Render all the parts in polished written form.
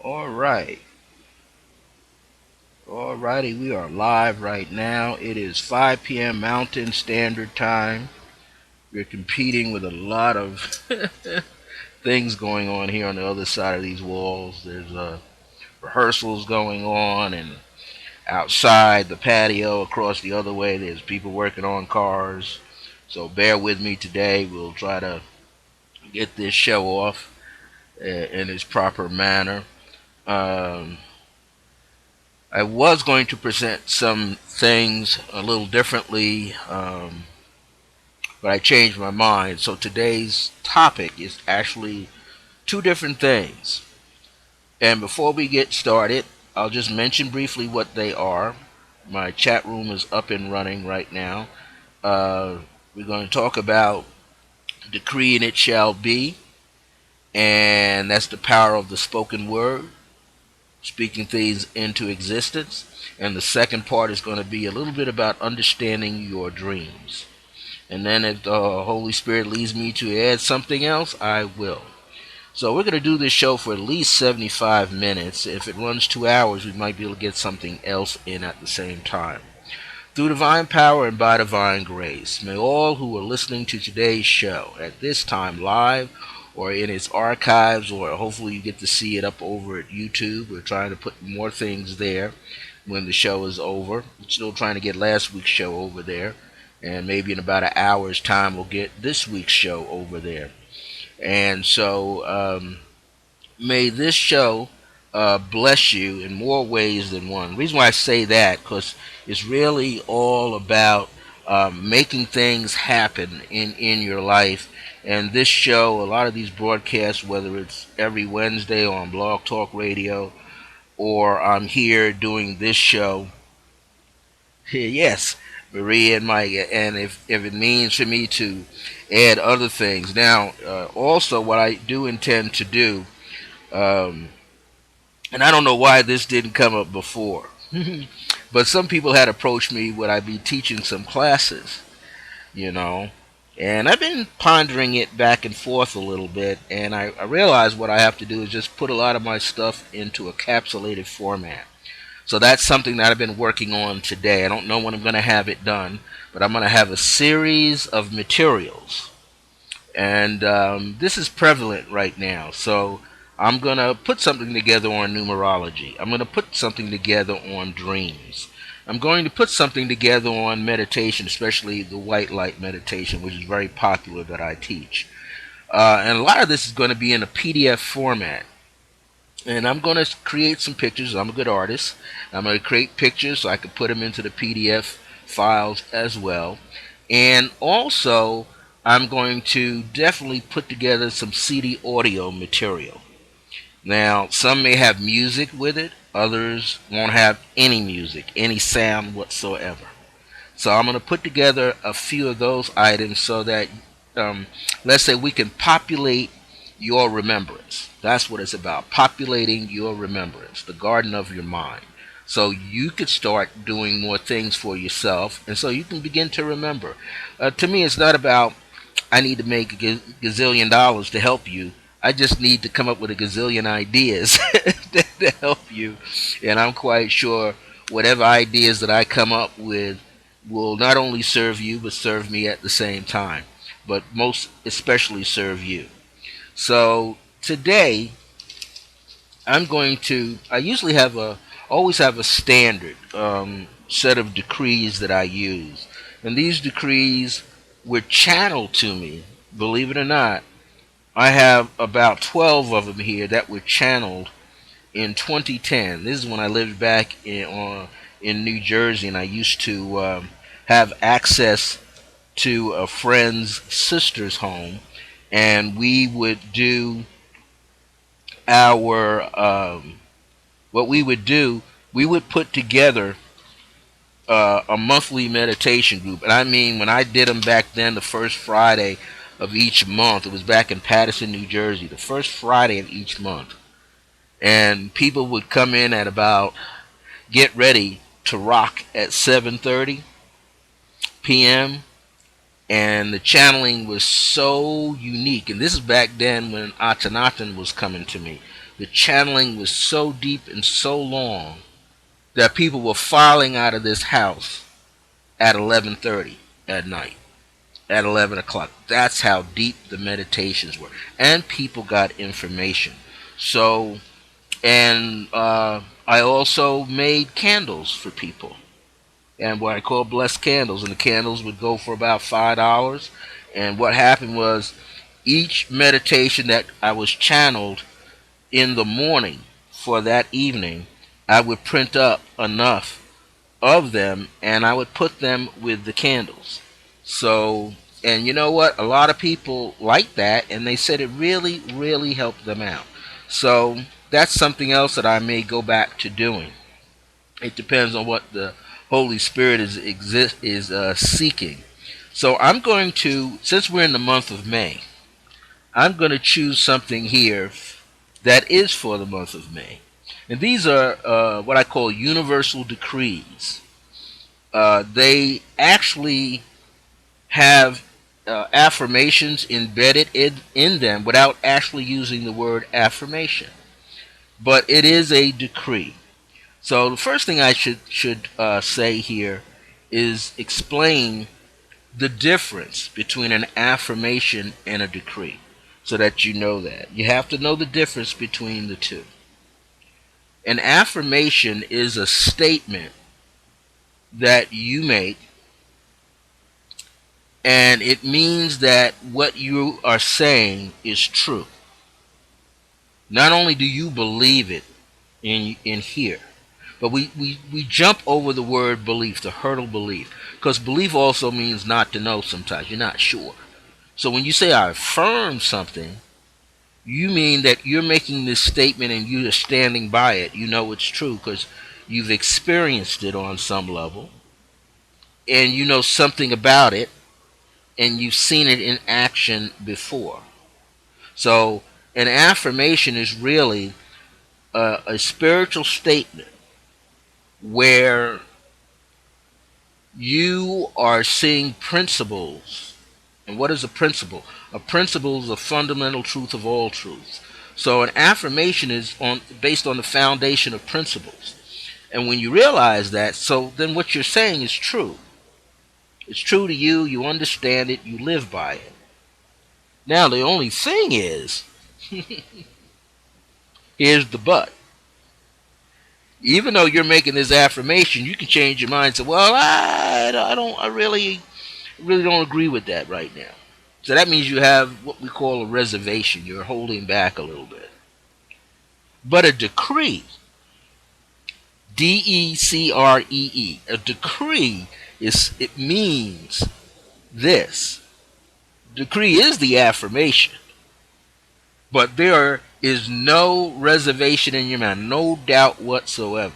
All right. Alrighty, we are live right now. It is 5 p.m. Mountain Standard Time. We're competing with a lot of things going on here on the other side of these walls. There's rehearsals going on, and outside the patio across the other way, there's people working on cars. So bear with me today. We'll try to get this show off in its proper manner. Um, I was going to present some things a little differently, but I changed my mind. So today's topic is actually two different things. And before we get started, I'll just mention briefly what they are. My chat room is up and running right now. Uh, we're going to talk about decree and it shall be, and that's the power of the spoken word, speaking things into existence. And the second part is going to be a little bit about understanding your dreams. And then if the Holy Spirit leads me to add something else, I will. So we're going to do this show for at least 75 minutes. If it runs 2 hours, we might be able to get something else in at the same time. Through divine power and by divine grace, may all who are listening to today's show at this time live or in its archives, or hopefully you get to see it up over at YouTube. We're trying to put more things there when the show is over. We're still trying to get last week's show over there. And maybe in about an hour's time, we'll get this week's show over there. And so, may this show bless you in more ways than one. The reason why I say that, because it's really all about making things happen in your life. And this show, a lot of these broadcasts, whether it's every Wednesday on Blog Talk Radio, or I'm here doing this show, yes, Maria and Mike, and if it means for me to add other things. Now, also, what I do intend to do, um, and I don't know why this didn't come up before, but some people had approached me would I be teaching some classes, you know, and I've been pondering it back and forth a little bit, and I realized what I have to do is just put a lot of my stuff into a capsulated format. So that's something that I've been working on today. I don't know when I'm going to have it done, but I'm going to have a series of materials. And this is prevalent right now. So I'm going to put something together on numerology. I'm going to put something together on dreams. I'm going to put something together on meditation, especially the white light meditation, which is very popular that I teach. And a lot of this is going to be in a PDF format. And I'm going to create some pictures. I'm a good artist. I'm going to create pictures so I can put them into the PDF files as well. And also, I'm going to definitely put together some CD audio material. Now, some may have music with it. Others won't have any music, any sound whatsoever. So I'm going to put together a few of those items so that, let's say, we can populate your remembrance. That's what it's about, populating your remembrance, the garden of your mind. So you could start doing more things for yourself, and so you can begin to remember. To me, it's not about I need to make a gazillion dollars to help you. I just need to come up with a gazillion ideas to help you, and I'm quite sure whatever ideas that I come up with will not only serve you but serve me at the same time, but most especially serve you. So today I usually always have a standard set of decrees that I use. And these decrees were channeled to me, believe it or not. I have about 12 of them here that were channeled in 2010. This is when I lived back in New Jersey, and I used to have access to a friend's sister's home, and we would do our what we would do. We would put together a monthly meditation group, and I mean when I did them back then, the first Friday of each month. It was back in Paterson, New Jersey, the first Friday of each month, and people would come in at about get ready to rock at 7:30 p.m. and the channeling was so unique. And this is back then when Akhenaten was coming to me. The channeling was so deep and so long that people were filing out of this house at 11:30 at night, at 11 o'clock. That's how deep the meditations were, and people got information. So, and I also made candles for people, and what I call blessed candles, and the candles would go for about $5. And what happened was, each meditation that I was channeled in the morning for that evening, I would print up enough of them and I would put them with the candles. So, and you know what? A lot of people like that, and they said it really, really helped them out. So that's something else that I may go back to doing. It depends on what the Holy Spirit is seeking. So I'm going to, since we're in the month of May, I'm going to choose something here that is for the month of May. And these are what I call universal decrees. They actually have affirmations embedded in them without actually using the word affirmation. But it is a decree. So the first thing I should say here is explain the difference between an affirmation and a decree, so that you know that. You have to know the difference between the two. An affirmation is a statement that you make, and it means that what you are saying is true. Not only do you believe it in here, but we jump over the word belief, the hurdle belief, because belief also means not to know sometimes. You're not sure. So when you say I affirm something, you mean that you're making this statement and you're standing by it. You know it's true because you've experienced it on some level, and you know something about it, and you've seen it in action before. So an affirmation is really a spiritual statement where you are seeing principles. And what is a principle? A principle is a fundamental truth of all truths. So an affirmation is based on the foundation of principles. And when you realize that, so then what you're saying is true. It's true to you, you understand it, you live by it. Now the only thing is, here's the but. Even though you're making this affirmation, you can change your mind and say, well, I really don't agree with that right now. So that means you have what we call a reservation. You're holding back a little bit. But a decree, Decree, a decree it means this. Decree is the affirmation, but there is no reservation in your mind, no doubt whatsoever.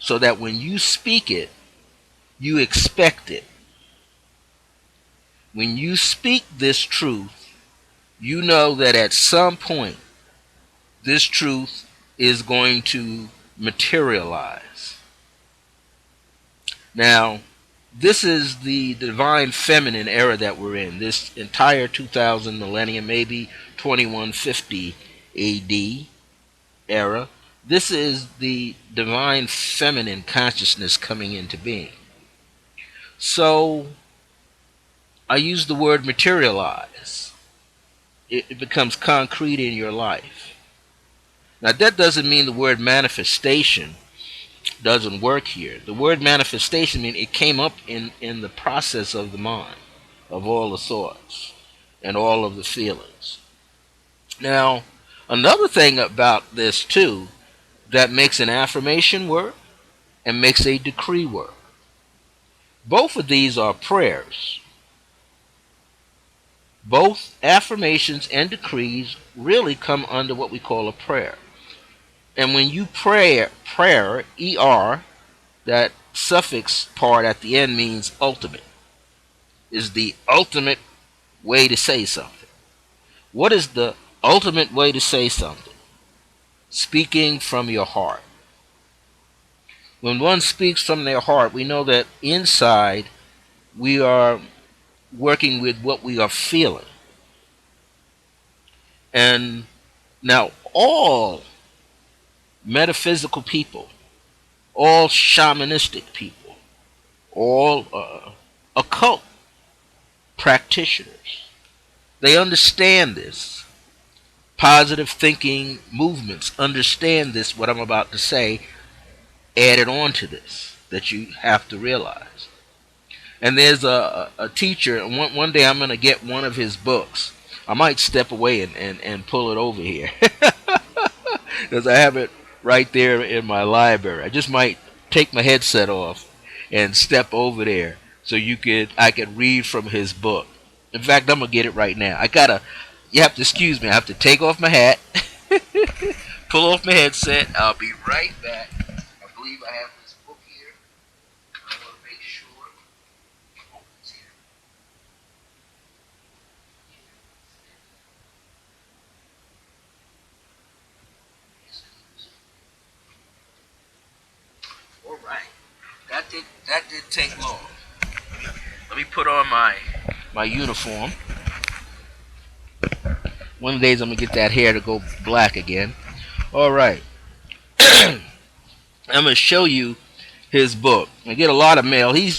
So that when you speak it, you expect it. When you speak this truth, you know that at some point this truth is going to materialize. Now, this is the divine feminine era that we're in. This entire 2000 millennium, maybe 2150 AD era. This is the divine feminine consciousness coming into being. So, I use the word materialize. It becomes concrete in your life. Now, that doesn't mean the word manifestation doesn't work here. The word manifestation means it came up in the process of the mind, of all the thoughts and all of the feelings. Now, another thing about this too that makes an affirmation work and makes a decree work. Both of these are prayers. Both affirmations and decrees really come under what we call a prayer. And when you prayer, ER, that suffix part at the end means ultimate, is the ultimate way to say something. What is the ultimate way to say something? Speaking from your heart. When one speaks from their heart, we know that inside we are working with what we are feeling. And now, all metaphysical people, all shamanistic people, all occult practitioners, they understand this. Positive thinking movements understand this, what I'm about to say, added on to this, that you have to realize. And there's a teacher, and one day I'm going to get one of his books. I might step away and pull it over here because I have it right there in my library. I just might take my headset off and step over there so I could read from his book. In fact, I'm gonna get it right now. You have to excuse me. I have to take off my hat, pull off my headset. I'll be right back. I believe I have this book here. I want to make sure. Oh, it's here. All right. That did take long. Let me put on my uniform. One of the days I'm gonna get that hair to go black again. All right. I'm gonna show you his book. I get a lot of mail. He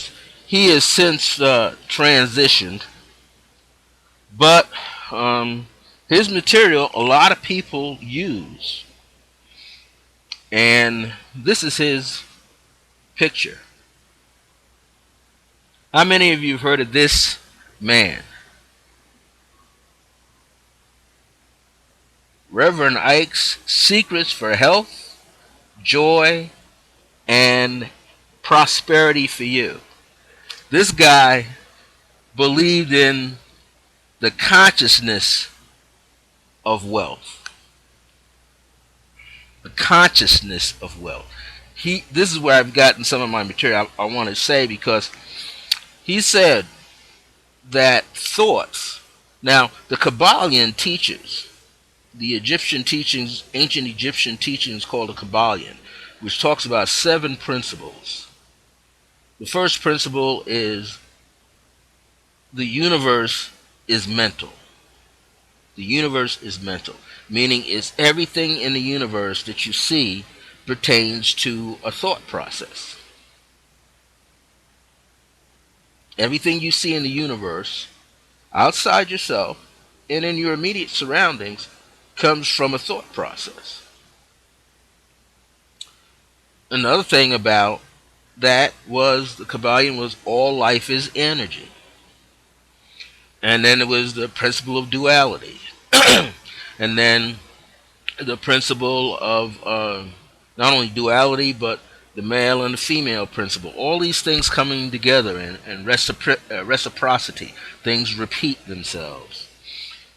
has since transitioned, but his material a lot of people use, and this is his picture. How many of you have heard of this man? Reverend Ike's Secrets for Health, Joy, and Prosperity for You. This guy believed in the consciousness of wealth. The consciousness of wealth. This is where I've gotten some of my material I want to say, because he said that thoughts. Now, the Kabbalion teaches, the Egyptian teachings, ancient Egyptian teachings called the Kabbalion, which talks about 7 principles. The first principle is the universe is mental. The universe is mental, meaning it's everything in the universe that you see pertains to a thought process. Everything you see in the universe, outside yourself and in your immediate surroundings, comes from a thought process. Another thing about that was the Kabbalion was all life is energy. And then it was the principle of duality. And then the principle of not only duality, but the male and the female principle. All these things coming together and reciprocity. Things repeat themselves.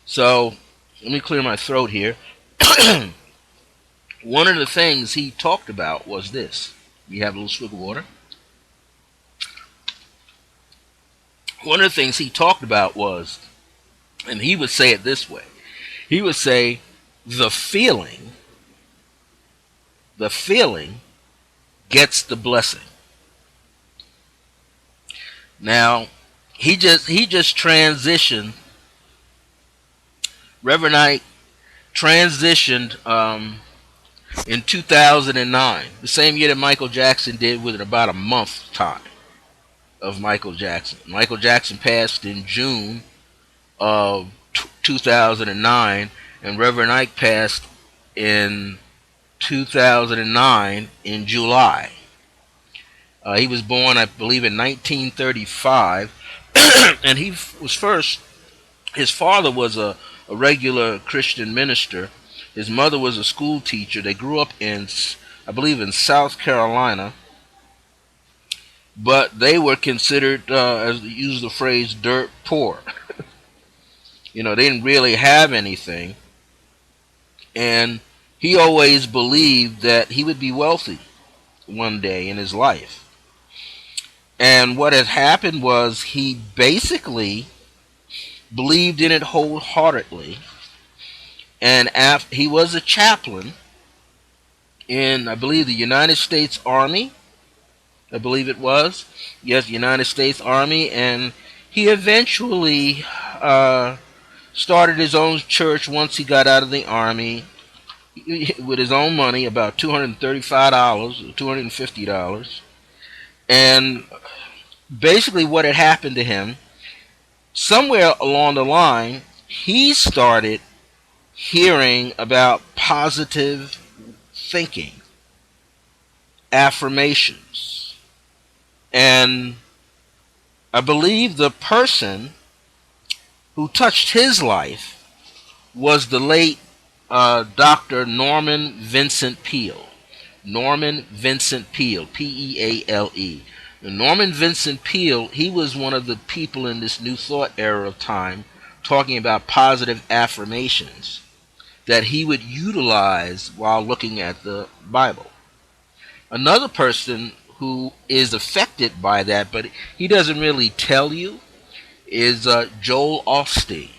So, let me clear my throat here. One of the things he talked about was this. We have a little swig of water. One of the things he talked about was, and he would say it this way, he would say, the feeling gets the blessing. Now, he just transitioned. Reverend Ike transitioned in 2009, the same year that Michael Jackson did, within about a month time of Michael Jackson. Michael Jackson passed in June of 2009, and Reverend Ike passed in 2009 in July. He was born, I believe, in 1935, and he was first. His father was a regular Christian minister. His mother was a school teacher. They grew up in, I believe, in South Carolina, but they were considered, as they use the phrase, dirt poor. They didn't really have anything, and he always believed that he would be wealthy one day in his life. And what had happened was he basically believed in it wholeheartedly, and he was a chaplain in, I believe, the United States Army. I believe it was. Yes, United States Army, and He eventually uh, started his own church once he got out of the army with his own money, about $235 or $250. And basically, what had happened to him, somewhere along the line, he started hearing about positive thinking, affirmations. And I believe the person who touched his life was the late Dr. Norman Vincent Peale. Norman Vincent Peale, Peale. Norman Vincent Peale, he was one of the people in this New Thought era of time talking about positive affirmations that he would utilize while looking at the Bible. Another person who is affected by that, but he doesn't really tell you, is Joel Osteen.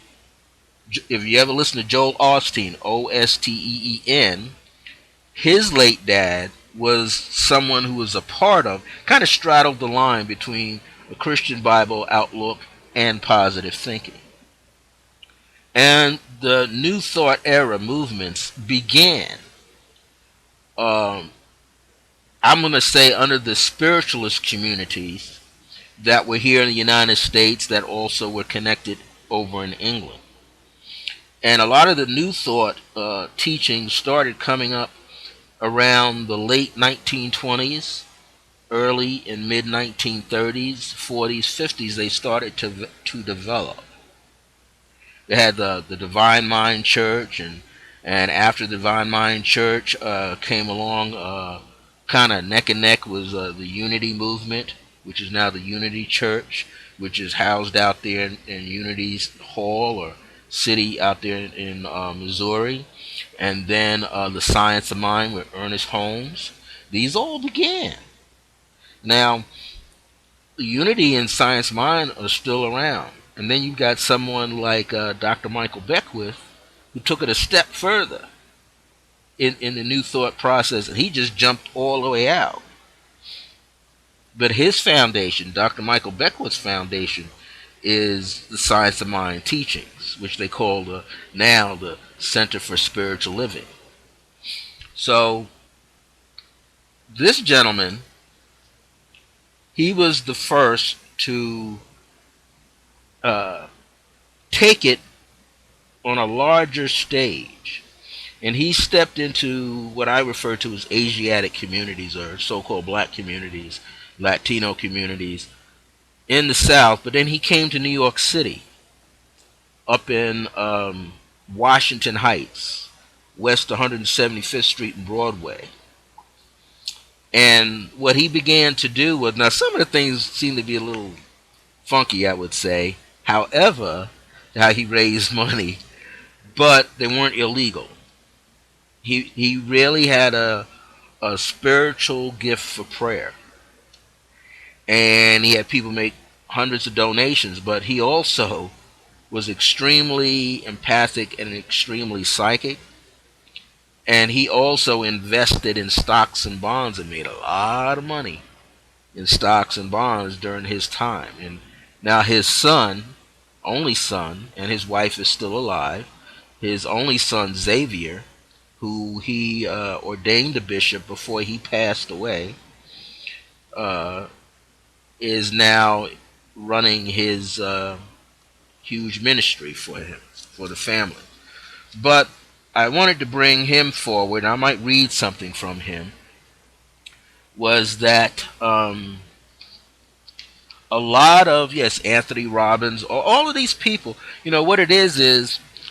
If you ever listen to Joel Osteen, Osteen, his late dad was someone who was a part of, kind of straddled the line between a Christian Bible outlook and positive thinking. And the New Thought era movements began, um, I'm going to say, under the spiritualist communities that were here in the United States that also were connected over in England. And a lot of the New Thought teachings started coming up around the late 1920s, early and mid 1930s, 40s, 50s. They started to develop. They had the Divine Mind Church, and after the Divine Mind Church came along, kind of neck and neck was the Unity Movement, which is now the Unity Church, which is housed out there in Unity's Hall or city out there in Missouri. And then the Science of Mind with Ernest Holmes. These all began. Now, Unity and Science of Mind are still around. And then you've got someone like Dr. Michael Beckwith, who took it a step further in the New Thought process, and he just jumped all the way out. But his foundation, Dr. Michael Beckwith's foundation, is the Science of Mind teachings, which they call now the Center for Spiritual Living. So this gentleman, he was the first to uh, take it on a larger stage. And he stepped into what I refer to as Asiatic communities, or so-called black communities, Latino communities in the South. But then he came to New York City, up in Washington Heights, West 175th Street and Broadway. And what he began to do was, now some of the things seem to be a little funky, I would say. However, how he raised money, but they weren't illegal. He really had a spiritual gift for prayer. And he had people make hundreds of donations, but he also was extremely empathic and extremely psychic. And he also invested in stocks and bonds and made a lot of money in stocks and bonds during his time. And now his son, only son, and his wife is still alive. His only son, Xavier, who he ordained a bishop before he passed away, uh, is now running his huge ministry for him, for the family. But I wanted to bring him forward. I might read something from him. Was that a lot of, yes, Anthony Robbins, all of these people, what it is,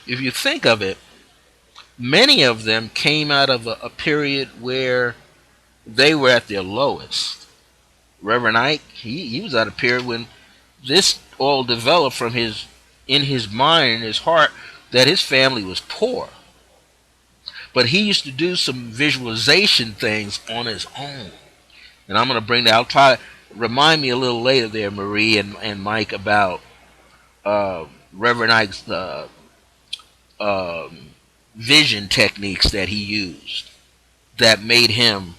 if you think of it, many of them came out of a period where they were at their lowest. Reverend Ike, he was at a period when this all developed from in his mind and his heart, that his family was poor. But he used to do some visualization things on his own. And I'm going to bring that. I'll try to remind me a little later there, Marie and Mike, about Reverend Ike's um, vision techniques that he used that made him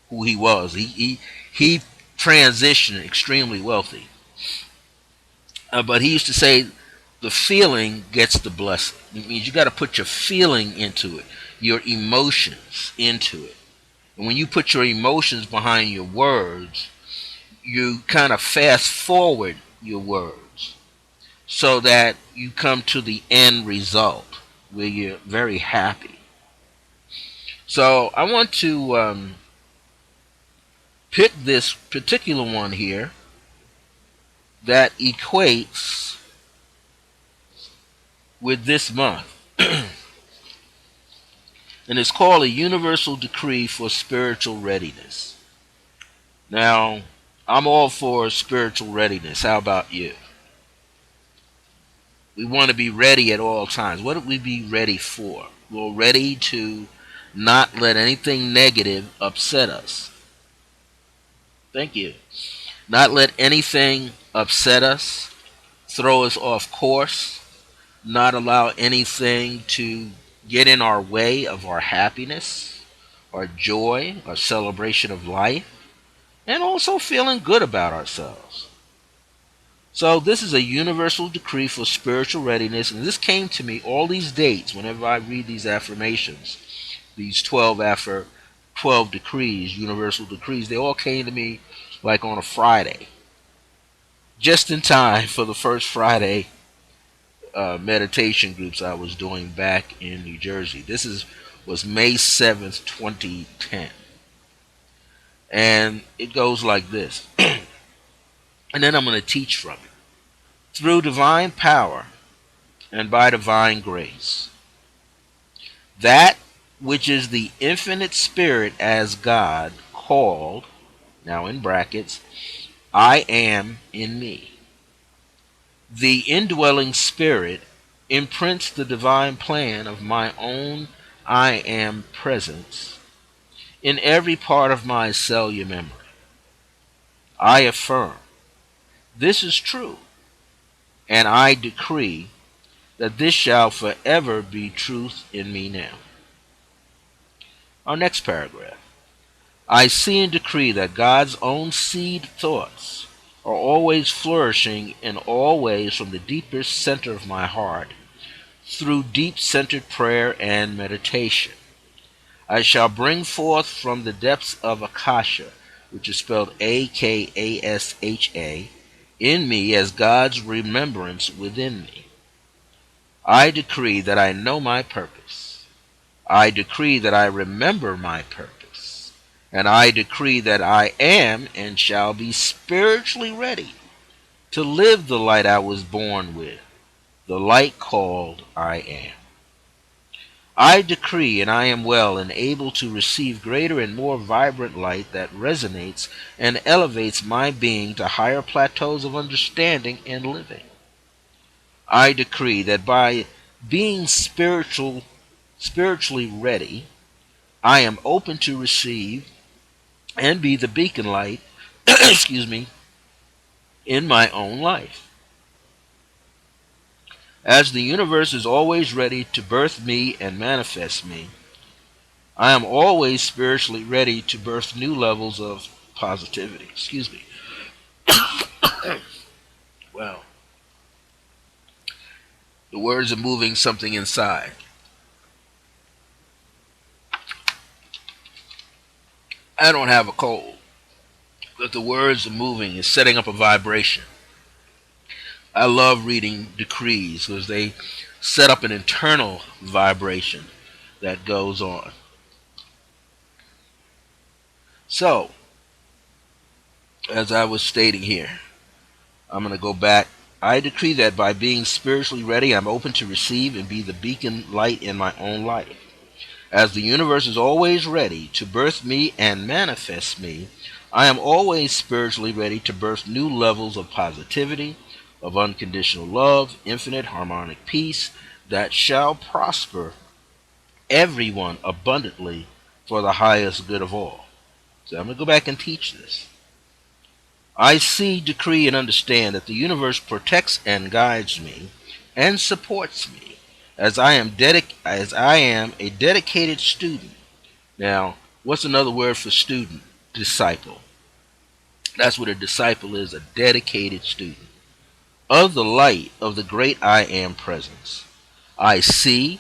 who he was. He transitioned extremely wealthy. But he used to say the feeling gets the blessing. It means you got to put your feeling into it, your emotions into it. And when you put your emotions behind your words, you kind of fast forward your words so that you come to the end result where you're very happy. So I want to pick this particular one here that equates with this month. And it's called a universal decree for spiritual readiness. Now, I'm all for spiritual readiness. How about you? We want to be ready at all times. What do we be ready for? We're ready to not let anything negative upset us. Thank you. Not let anything upset us, throw us off course, not allow anything to get in our way of our happiness, our joy, our celebration of life, and also feeling good about ourselves. So this is a universal decree for spiritual readiness, and this came to me all these dates whenever I read these affirmations, these 12 decrees, universal decrees. They all came to me like on a Friday, just in time for the first Friday meditation groups I was doing back in New Jersey. Was May 7th, 2010, and it goes like this. And then I'm going to teach from it. Through divine power and by divine grace, that which is the infinite spirit as God called, now in brackets, I am in me. The indwelling spirit imprints the divine plan of my own I am presence in every part of my cellular memory. I affirm this is true, and I decree that this shall forever be truth in me now. Our next paragraph. I see and decree that God's own seed thoughts are always flourishing in all ways from the deepest center of my heart through deep-centered prayer and meditation. I shall bring forth from the depths of Akasha, which is spelled Akasha, in me as God's remembrance within me. I decree that I know my purpose. I decree that I remember my purpose. And I decree that I am and shall be spiritually ready to live the light I was born with, the light called I am. I decree and I am well and able to receive greater and more vibrant light that resonates and elevates my being to higher plateaus of understanding and living. I decree that by being spiritually ready, I am open to receive and be the beacon light, excuse me, in my own life. As the universe is always ready to birth me and manifest me, I am always spiritually ready to birth new levels of positivity. Excuse me. Well, the words are moving something inside. I don't have a cold, but the words are moving. It's setting up a vibration. I love reading decrees because they set up an internal vibration that goes on. So, as I was stating here, I'm going to go back. I decree that by being spiritually ready, I'm open to receive and be the beacon light in my own life. As the universe is always ready to birth me and manifest me, I am always spiritually ready to birth new levels of positivity, of unconditional love, infinite harmonic peace that shall prosper everyone abundantly for the highest good of all. So I'm going to go back and teach this. I see, decree, and understand that the universe protects and guides me and supports me as I am a dedicated student. Now, what's another word for student? Disciple. That's what a disciple is, a dedicated student. of the light of the great I Am presence. I see,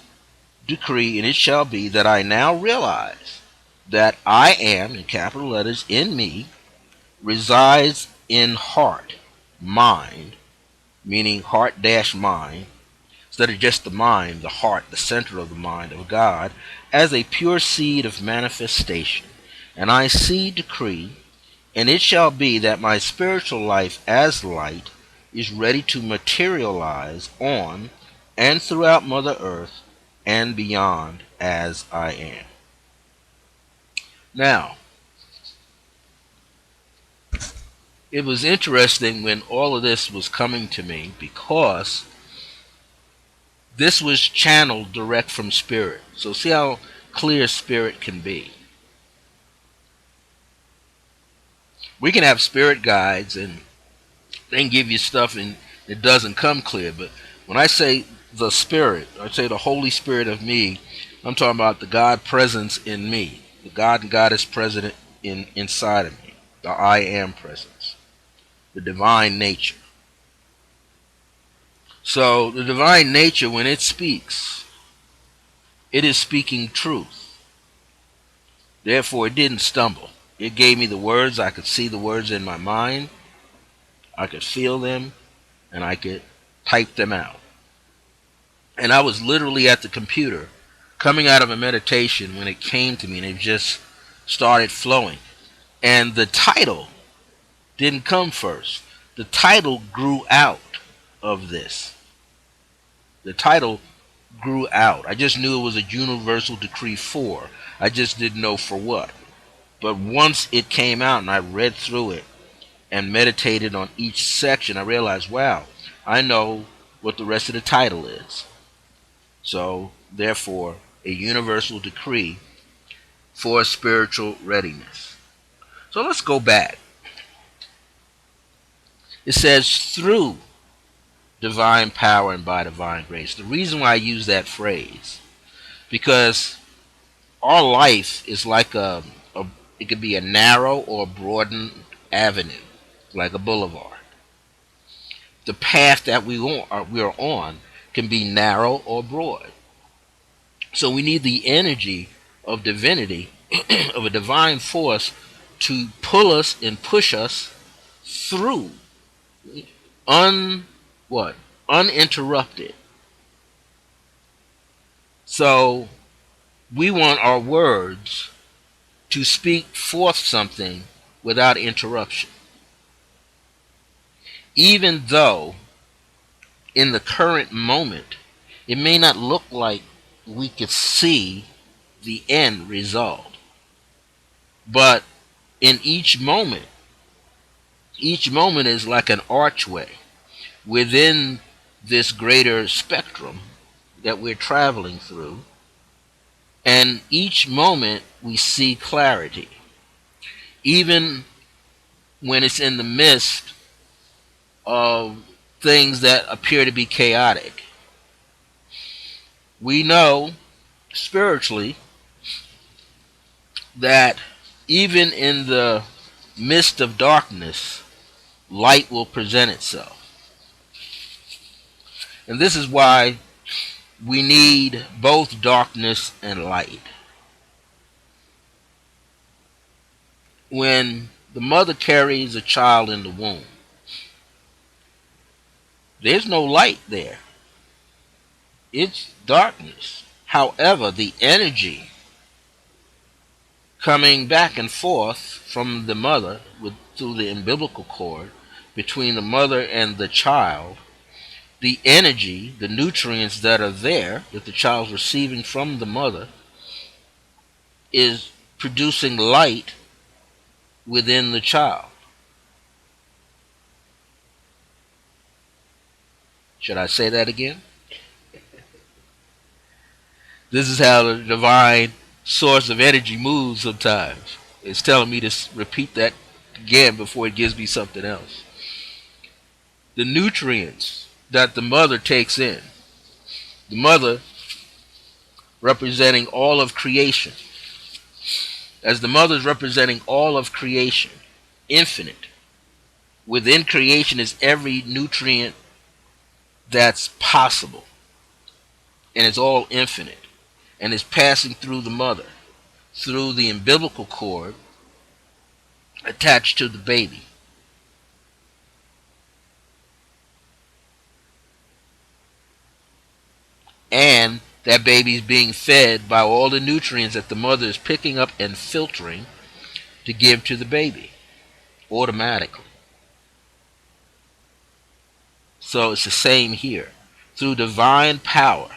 decree, and it shall be that I now realize that I am, in capital letters, in me, resides in heart, mind, meaning heart dash mind, instead of just the mind, the heart, the center of the mind of God, as a pure seed of manifestation. And I see, decree, and it shall be that my spiritual life as light is ready to materialize on and throughout Mother Earth and beyond as I am. Now, it was interesting when all of this was coming to me because this was channeled direct from Spirit. So see how clear Spirit can be. We can have Spirit guides and they can give you stuff and it doesn't come clear. But when I say the Spirit, I say the Holy Spirit of me, I'm talking about the God presence in me. The God and Goddess present inside of me. The I Am presence. The divine nature. So the divine nature, when it speaks, it is speaking truth. Therefore, it didn't stumble. It gave me the words. I could see the words in my mind. I could feel them. And I could type them out. And I was literally at the computer coming out of a meditation when it came to me and it just started flowing. And the title didn't come first. The title grew out of this. The title grew out. I just knew it was a universal decree for. I just didn't know for what. But once it came out and I read through it and meditated on each section, I realized, wow, I know what the rest of the title is. So, therefore, a universal decree for spiritual readiness. So let's go back. It says, through divine power and by divine grace. The reason why I use that phrase, because our life is like it could be a narrow or broadened avenue, like a boulevard. The path that we are on can be narrow or broad. So we need the energy of divinity, of a divine force, to pull us and push us through un what uninterrupted. So we want our words to speak forth something without interruption, even though in the current moment it may not look like we could see the end result, but in each moment is like an archway within this greater spectrum that we're traveling through. And each moment we see clarity. Even when it's in the midst of things that appear to be chaotic. We know spiritually that even in the midst of darkness, light will present itself. And this is why we need both darkness and light. When the mother carries a child in the womb, there's no light there. It's darkness. However, the energy coming back and forth from the mother through the umbilical cord between the mother and the child, the energy, the nutrients that are there that the child's receiving from the mother is producing light within the child. Should I say that again? This is how the divine source of energy moves sometimes. It's telling me to repeat that again before it gives me something else. The nutrients that the mother takes in, the mother representing all of creation, as the mother is representing all of creation, infinite. Within creation is every nutrient that's possible, and it's all infinite, and it's passing through the mother, through the umbilical cord attached to the baby. And that baby's being fed by all the nutrients that the mother is picking up and filtering to give to the baby automatically. So it's the same here. Through divine power,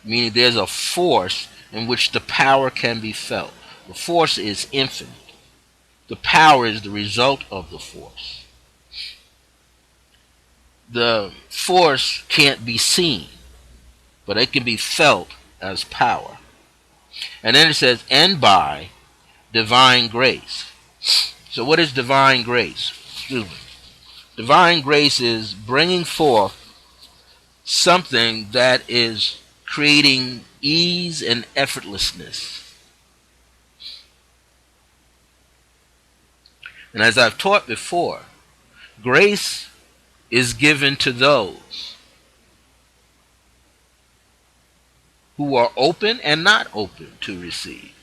meaning there's a force in which the power can be felt. The force is infinite. The power is the result of the force. The force can't be seen, but it can be felt as power. And then it says, and by divine grace. So what is divine grace? Excuse me. Divine grace is bringing forth something that is creating ease and effortlessness. And as I've taught before, grace is given to those who are open and not open to receive.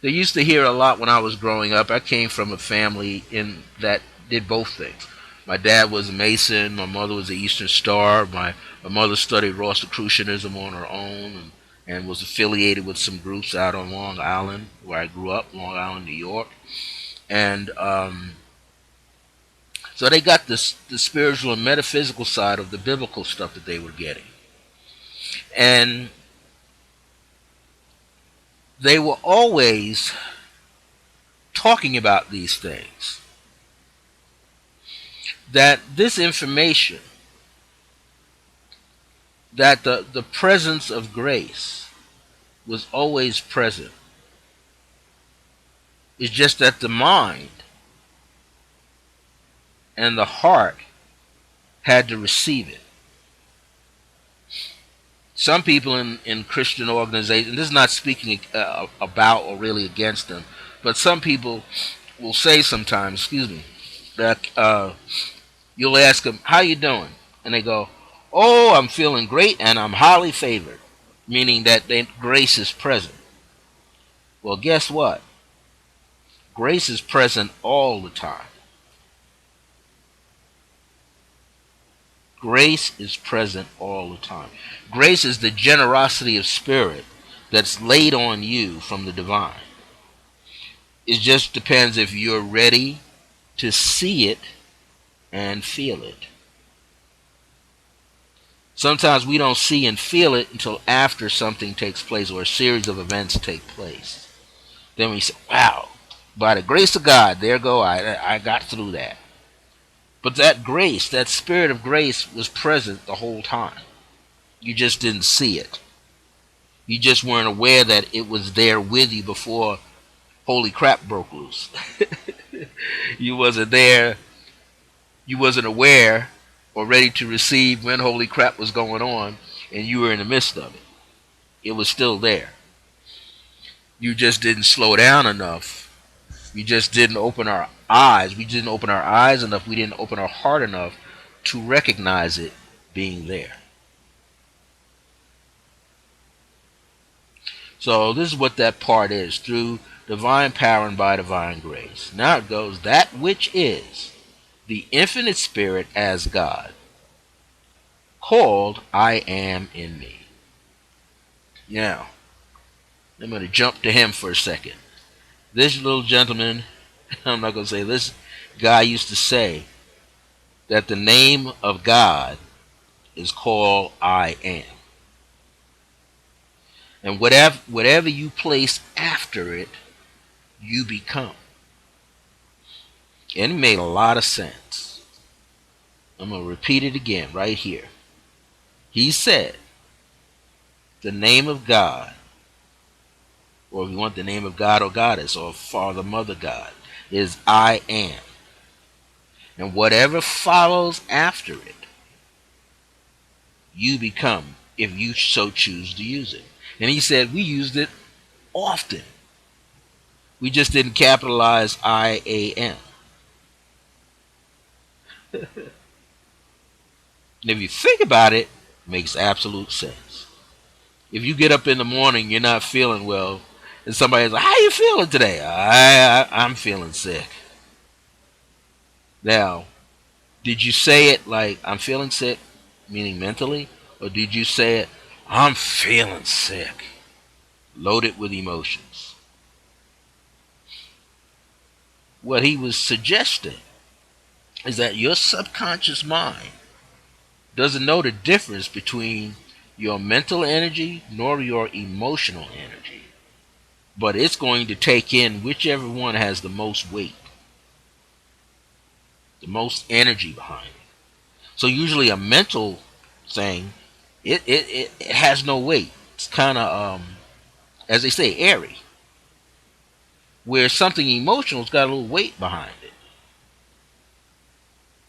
They used to hear a lot when I was growing up. I came from a family that did both things. My dad was a Mason. My mother was the Eastern Star. My mother studied Rosicrucianism on her own and was affiliated with some groups out on Long Island, where I grew up, Long Island, New York. And so they got the spiritual and metaphysical side of the biblical stuff that they were getting. And they were always talking about these things. That this information, that the presence of grace was always present. It's just that the mind and the heart had to receive it. Some people in Christian organizations, this is not speaking about or really against them, but some people will say sometimes, excuse me, that you'll ask them, how you doing? And they go, oh, I'm feeling great and I'm highly favored, meaning that grace is present. Well, guess what? Grace is present all the time. Grace is present all the time. Grace is the generosity of spirit that's laid on you from the divine. It just depends if you're ready to see it and feel it. Sometimes we don't see and feel it until after something takes place or a series of events take place. Then we say, wow, by the grace of God, there go I got through that. But that grace, that spirit of grace was present the whole time. You just didn't see it. You just weren't aware that it was there with you before holy crap broke loose. You wasn't there. You wasn't aware or ready to receive when holy crap was going on, and you were in the midst of it. It was still there. You just didn't slow down enough. We just didn't open our eyes. We didn't open our eyes enough. We didn't open our heart enough to recognize it being there. So this is what that part is, through divine power and by divine grace. Now it goes, that which is the infinite spirit as God, called I am in me. Now, I'm going to jump to him for a second. This little gentleman, I'm not going to say this guy used to say that the name of God is called I am. And whatever you place after it, you become. And it made a lot of sense. I'm going to repeat it again right here. He said, the name of God, or if you want the name of God or Goddess or Father, Mother God, is I am. And whatever follows after it, you become, if you so choose to use it. And he said we used it often. We just didn't capitalize I-A-M. And if you think about it, it makes absolute sense. If you get up in the morning, you're not feeling well, and somebody's like, "How you feeling today?" I'm feeling sick. Now, did you say it like I'm feeling sick, meaning mentally, or did you say it I'm feeling sick, loaded with emotions? What he was suggesting is that your subconscious mind doesn't know the difference between your mental energy nor your emotional energy, but it's going to take in whichever one has the most weight, the most energy behind it. So usually a mental thing, it has no weight. It's kind of, as they say, airy. Where something emotional's got a little weight behind it,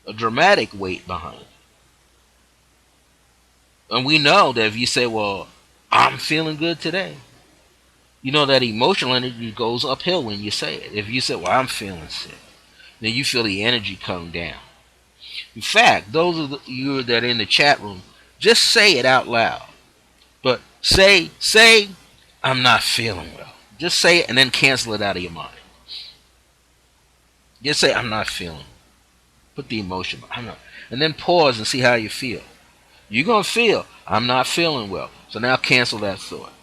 a dramatic weight behind it. And we know that if you say, well, I'm feeling good today, you know that emotional energy goes uphill when you say it. If you say, well, I'm feeling sick, then you feel the energy come down. In fact, those of you that are in the chat room, just say it out loud. But say, I'm not feeling well. Just say it and then cancel it out of your mind. Just say, I'm not feeling. Put the emotion, I'm not. And then pause and see how you feel. You're going to feel, I'm not feeling well. So now cancel that thought.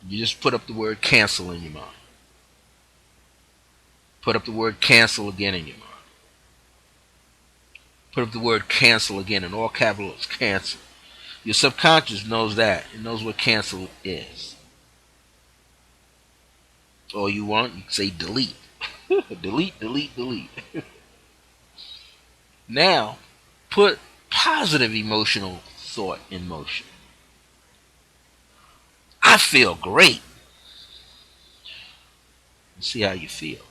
You just put up the word cancel in your mind. Put up the word cancel again in your mind. Put up the word cancel again in all capitals, cancel. Your subconscious knows that. It knows what cancel is. All you want, you can say delete. Delete, delete, delete. Now, put positive emotional thought in motion. I feel great. See how you feel.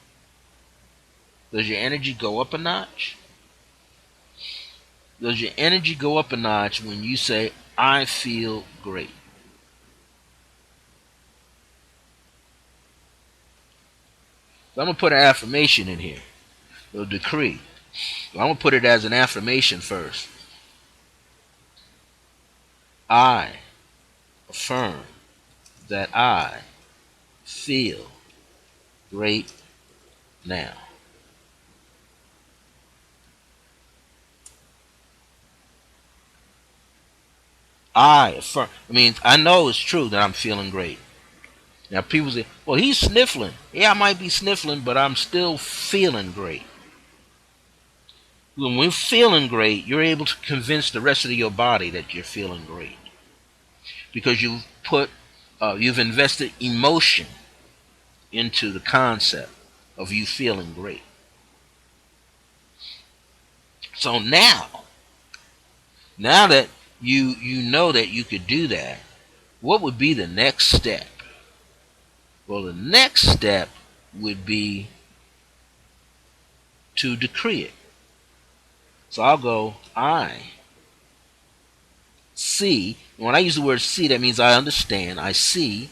Does your energy go up a notch? Does your energy go up a notch when you say, I feel great? So I'm going to put an affirmation in here, a decree. So I'm going to put it as an affirmation first. I affirm that I feel great now. I affirm. I mean, I know it's true that I'm feeling great. Now, people say, well, he's sniffling. Yeah, I might be sniffling, but I'm still feeling great. When we're feeling great, you're able to convince the rest of your body that you're feeling great. Because you've invested emotion into the concept of you feeling great. So now that you know that you could do that, what would be the next step? Well, the next step would be to decree it. So I'll go, I see. When I use the word see, that means I understand. I see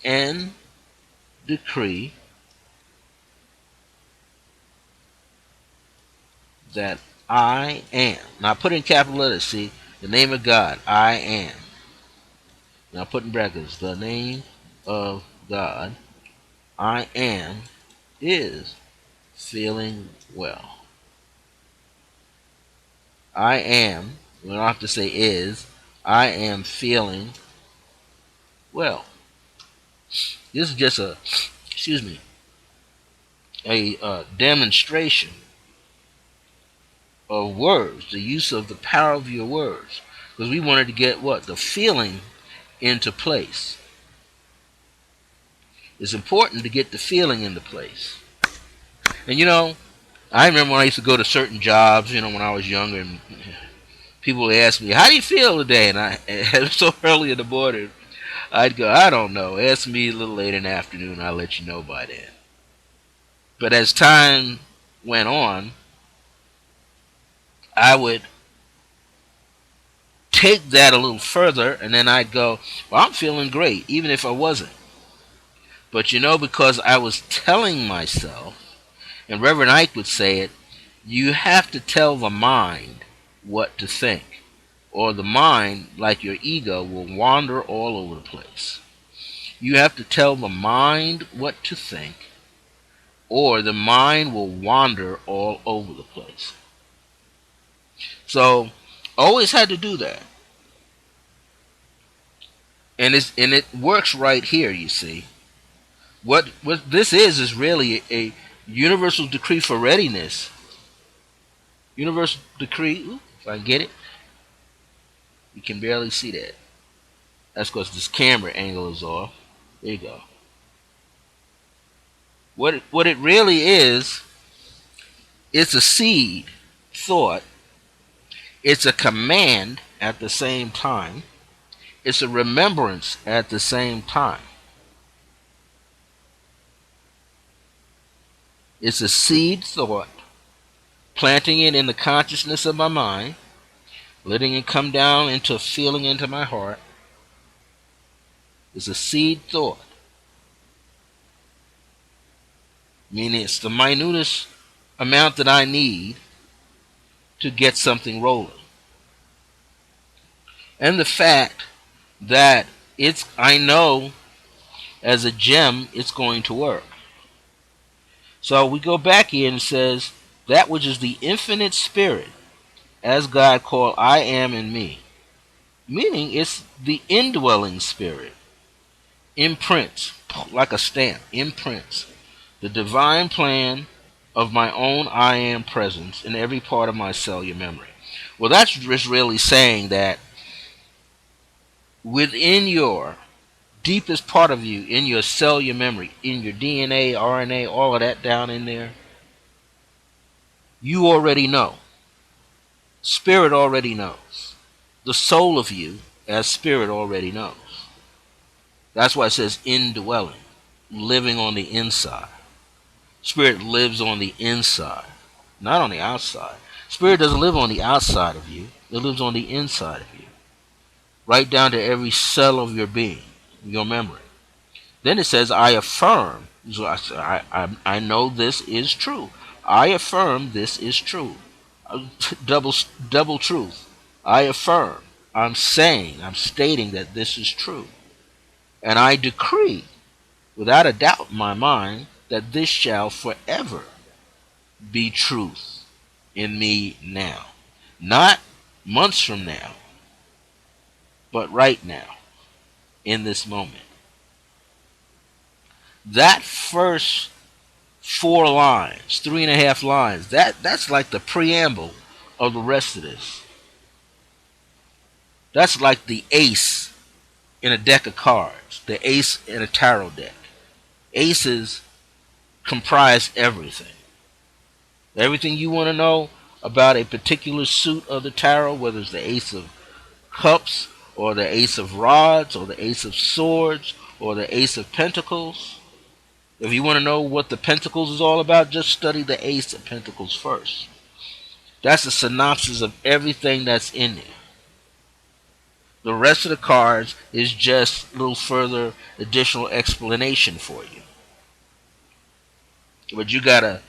and decree that I am. Now I put in capital letters, see, the name of God, I am. Now put in brackets, the name of God, I am, is feeling well. I am, we don't have to say is, I am feeling well. This is just a demonstration of words, the use of the power of your words. Because we wanted to get what? The feeling into place. It's important to get the feeling into place. And I remember when I used to go to certain jobs, when I was younger, and people would ask me, how do you feel today? And it was so early in the morning, I'd go, I don't know. Ask me a little later in the afternoon, I'll let you know by then. But as time went on, I would take that a little further, and then I'd go, well, I'm feeling great, even if I wasn't. But because I was telling myself, and Reverend Ike would say it, you have to tell the mind what to think. or the mind, like your ego, will wander all over the place. You have to tell the mind what to think, or the mind will wander all over the place. So, always had to do that. And it works right here, you see. What this is really a universal decree for readiness. Universal decree, if I can get it, you can barely see that. That's because this camera angle is off. There you go. What it really is, it's a seed thought. It's a command at the same time. It's a remembrance at the same time. It's a seed thought, planting it in the consciousness of my mind, letting it come down into a feeling into my heart. It's a seed thought, meaning it's the minutest amount that I need to get something rolling. And the fact that I know as a gem it's going to work. So we go back here and it says, that which is the infinite spirit, as God called I am in me. Meaning it's the indwelling spirit. Imprints, like a stamp, imprints the divine plan of my own I am presence in every part of my cellular memory. Well, that's just really saying that within your deepest part of you, in your cellular memory, in your DNA, RNA, all of that down in there, you already know. Spirit already knows. The soul of you, as spirit, already knows. That's why it says indwelling, living on the inside. Spirit lives on the inside, not on the outside. Spirit doesn't live on the outside of you. It lives on the inside of you, right down to every cell of your being, your memory. Then it says, I affirm. So I know this is true. I affirm this is true. Double, double truth. I affirm. I'm saying, I'm stating that this is true. And I decree, without a doubt in my mind, that this shall forever be truth in me now. Not months from now, but right now, in this moment. That first 4 lines, 3.5 lines, that's like the preamble of the rest of this. That's like the ace in a deck of cards, the ace in a tarot deck. Aces comprise everything. Everything you want to know about a particular suit of the tarot, whether it's the ace of cups, or the ace of rods, or the ace of swords, or the ace of pentacles. If you want to know what the pentacles is all about, just study the ace of pentacles first. That's a synopsis of everything that's in there. The rest of the cards is just a little further additional explanation for you. But you gotta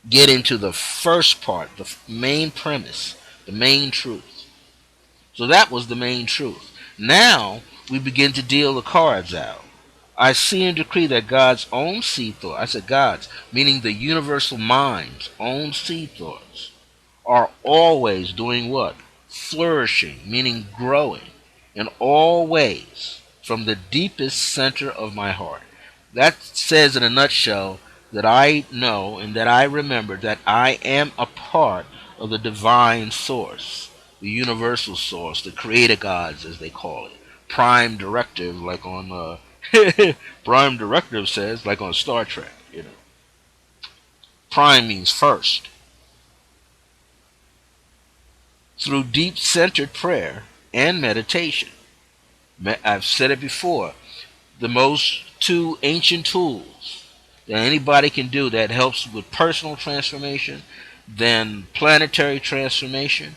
get into the first part, the main premise, the main truth. So that was the main truth. Now we begin to deal the cards out. I see and decree that God's own seed thought, I said God's, meaning the universal mind's own seed thoughts, are always doing what? Flourishing, meaning growing, in all ways, from the deepest center of my heart. That says in a nutshell that I know and that I remember that I am a part of the divine source, the universal source, the creator gods as they call it. Prime directive, like on Prime directive says, like on Star Trek, you know. Prime means first. Through deep centered prayer and meditation. I've said it before. The most two ancient tools that anybody can do that helps with personal transformation than planetary transformation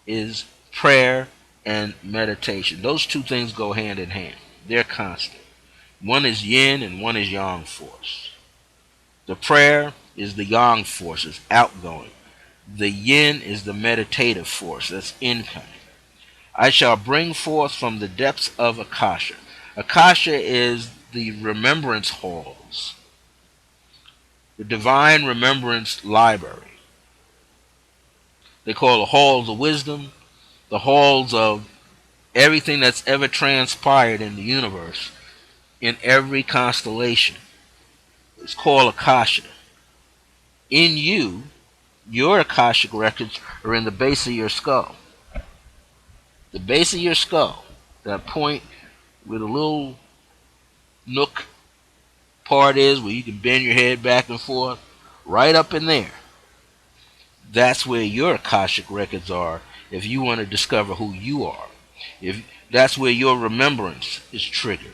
is prayer and meditation. Those two things go hand in hand. They're constant. One is yin and one is yang force. The prayer is the yang force, it's outgoing. The yin is the meditative force, that's incoming. I shall bring forth from the depths of Akasha. Akasha is the remembrance halls, the divine remembrance library. They call the halls of wisdom, the halls of everything that's ever transpired in the universe, in every constellation. It's called Akasha. In you, your Akashic records are in the base of your skull. The base of your skull, that point where the little nook part is where you can bend your head back and forth, right up in there. That's where your Akashic records are if you want to discover who you are. If that's where your remembrance is triggered.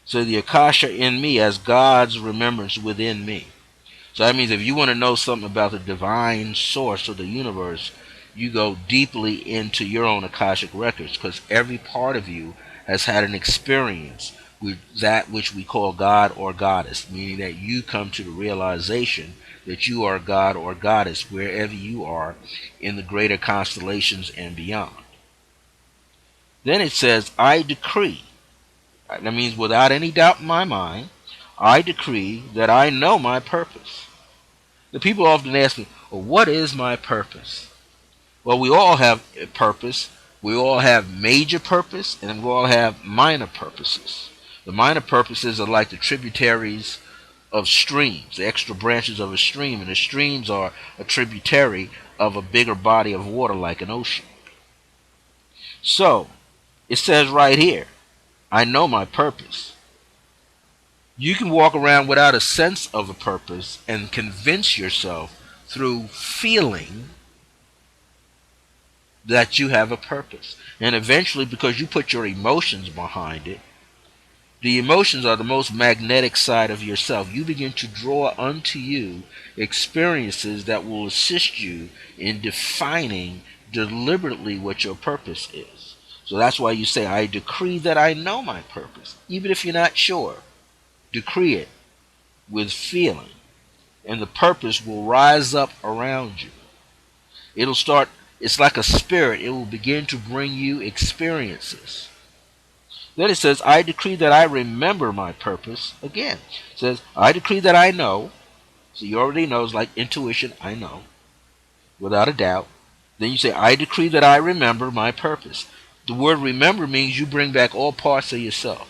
So the Akasha in me as God's remembrance within me. So that means if you want to know something about the divine source of the universe, you go deeply into your own Akashic records, because every part of you has had an experience with that which we call God or Goddess, meaning that you come to the realization that you are God or Goddess wherever you are in the greater constellations and beyond. Then it says, I decree. That means without any doubt in my mind, I decree that I know my purpose. The people often ask me, well, what is my purpose? Well, we all have a purpose. We all have major purpose, and we all have minor purposes. The minor purposes are like the tributaries of streams, the extra branches of a stream, and the streams are a tributary of a bigger body of water like an ocean. So, it says right here, I know my purpose. You can walk around without a sense of a purpose and convince yourself through feeling that you have a purpose. And eventually, because you put your emotions behind it, the emotions are the most magnetic side of yourself. You begin to draw unto you experiences that will assist you in defining deliberately what your purpose is. So that's why you say, I decree that I know my purpose. Even if you're not sure, decree it with feeling, and the purpose will rise up around you. It'll start, it's like a spirit. It will begin to bring you experiences. Then it says, I decree that I remember my purpose. Again, it says, I decree that I know. So you already know, it's like intuition, I know, without a doubt. Then you say, I decree that I remember my purpose. The word remember means you bring back all parts of yourself.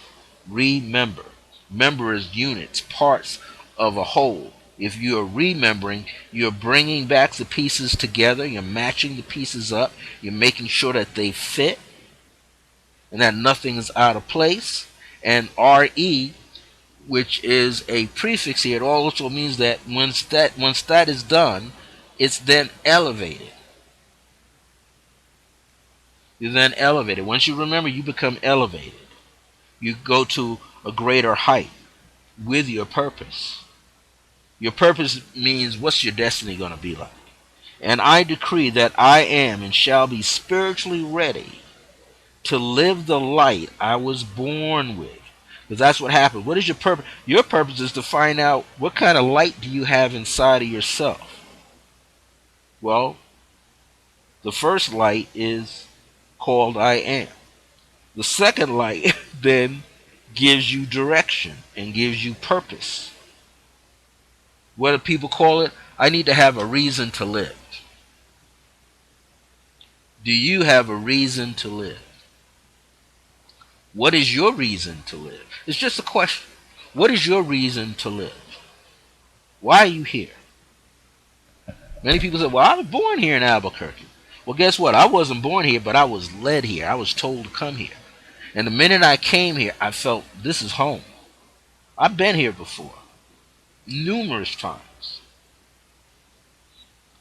Remember. Member is units, parts of a whole. If you're remembering, you're bringing back the pieces together, you're matching the pieces up, you're making sure that they fit and that nothing is out of place. And RE, which is a prefix here, it also means that once that is done, it's then elevated. You're then elevated. Once you remember, you become elevated. You go to a greater height with your purpose. Your purpose means, what's your destiny going to be like? And I decree that I am and shall be spiritually ready to live the light I was born with. Because that's what happens. What is your purpose? Your purpose is to find out what kind of light do you have inside of yourself. Well, the first light is called I am. The second light then gives you direction and gives you purpose. What do people call it? I need to have a reason to live. Do you have a reason to live? What is your reason to live? It's just a question. What is your reason to live? Why are you here? Many people say, well, I was born here in Albuquerque. Well, guess what? I wasn't born here, but I was led here. I was told to come here. And the minute I came here, I felt this is home. I've been here before, numerous times.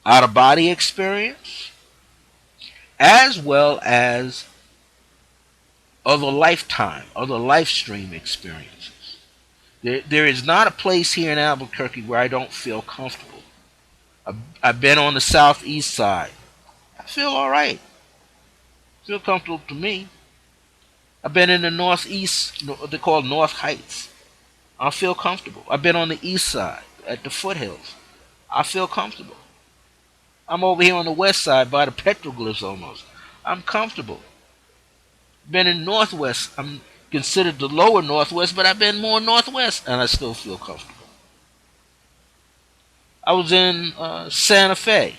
Out of body experience, as well as other lifetime, other life stream experiences. There is not a place here in Albuquerque where I don't feel comfortable. I've been on the southeast side. I feel all right. Feel comfortable to me. I've been in the northeast, what they call North Heights. I feel comfortable. I've been on the east side at the foothills. I feel comfortable. I'm over here on the west side by the petroglyphs almost. I'm comfortable. Been in Northwest. I'm considered the lower Northwest, but I've been more Northwest, and I still feel comfortable. I was in Santa Fe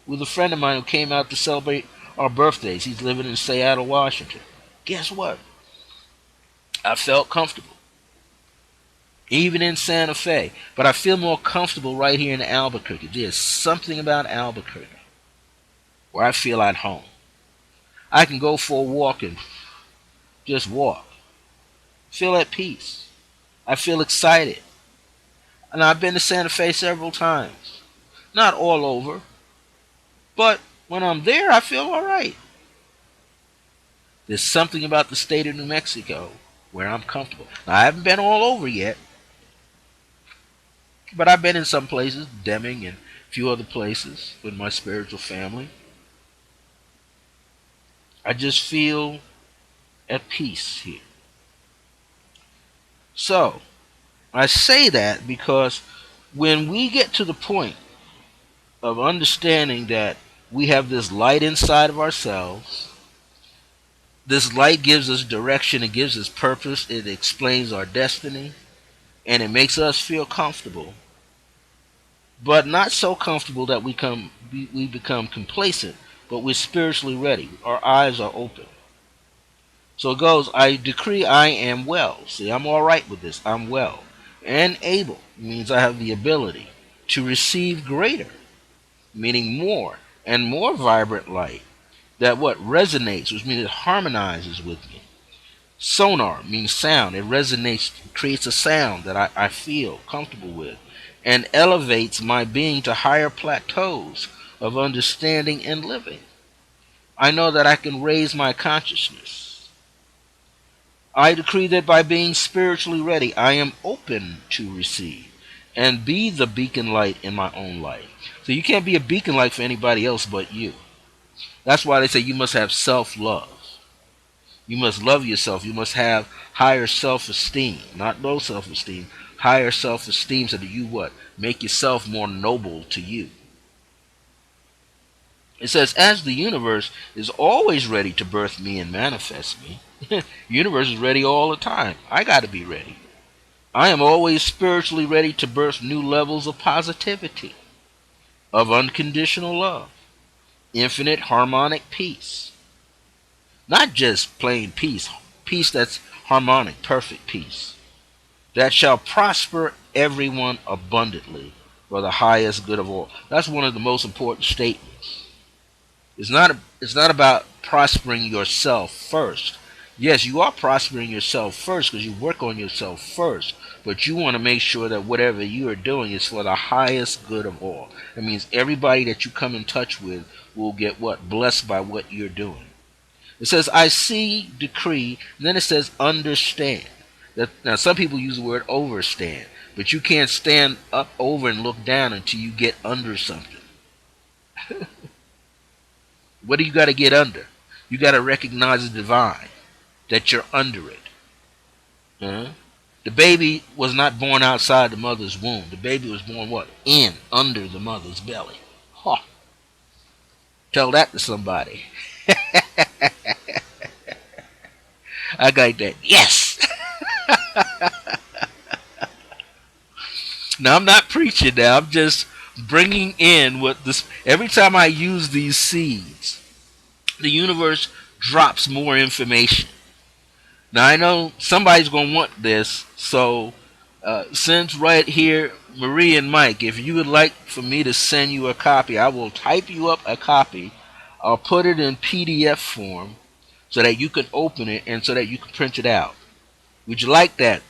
with a friend of mine who came out to celebrate our birthdays. He's living in Seattle, Washington. Guess what? I felt comfortable, even in Santa Fe. But I feel more comfortable right here in Albuquerque. There's something about Albuquerque where I feel at home. I can go for a walk and just walk. Feel at peace. I feel excited. And I've been to Santa Fe several times. Not all over, but when I'm there, I feel all right. There's something about the state of New Mexico where I'm comfortable. Now, I haven't been all over yet, but I've been in some places, Deming and a few other places with my spiritual family. I just feel at peace here. So, I say that because when we get to the point of understanding that we have this light inside of ourselves, this light gives us direction, it gives us purpose, it explains our destiny, and it makes us feel comfortable, but not so comfortable that we become complacent, but we're spiritually ready. Our eyes are open. So it goes, I decree I am well. See, I'm all right with this. I'm well. And able means I have the ability to receive greater, meaning more and more vibrant light that what resonates, which means it harmonizes with me. Sonar means sound. It resonates, creates a sound that I feel comfortable with and elevates my being to higher plateaus of understanding and living. I know that I can raise my consciousness. I decree that by being spiritually ready, I am open to receive and be the beacon light in my own life. So you can't be a beacon light for anybody else but you. That's why they say you must have self-love. You must love yourself. You must have higher self-esteem, not low self-esteem, higher self-esteem so that you what? Make yourself more noble to you. It says, as the universe is always ready to birth me and manifest me, the universe is ready all the time. I got to be ready. I am always spiritually ready to birth new levels of positivity, of unconditional love, infinite harmonic peace. Not just plain peace, peace that's harmonic, perfect peace, that shall prosper everyone abundantly for the highest good of all. That's one of the most important statements. It's not about prospering yourself first. Yes, you are prospering yourself first because you work on yourself first, but you want to make sure that whatever you are doing is for the highest good of all. That means everybody that you come in touch with will get what? Blessed by what you're doing. It says, I see, decree, and then it says, understand. Now, some people use the word overstand, but you can't stand up over and look down until you get under something. What do you got to get under? You got to recognize the divine, that you're under it. Huh? The baby was not born outside the mother's womb. The baby was born what? In, under the mother's belly. Huh. Tell that to somebody. I got that. Yes! Now, I'm not preaching now. I'm just bringing in what this. Every time I use these seeds, the universe drops more information. Now, I know somebody's going to want this, so since right here, Marie and Mike, if you would like for me to send you a copy, I will type you up a copy. I'll put it in PDF form so that you can open it and so that you can print it out. Would you like that?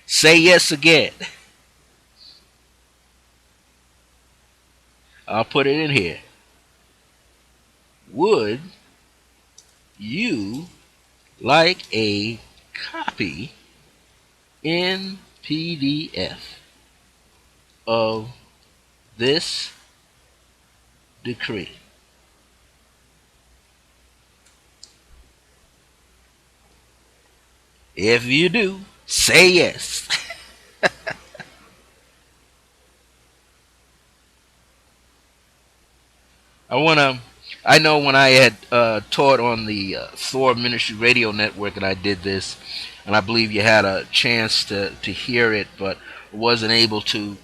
Say yes again. I'll put it in here. Would you like a copy in PDF of this decree? If you do, say yes. I wanna I know when I had taught on the Thor Ministry Radio Network, and I did this, and I believe you had a chance to hear it, but wasn't able to,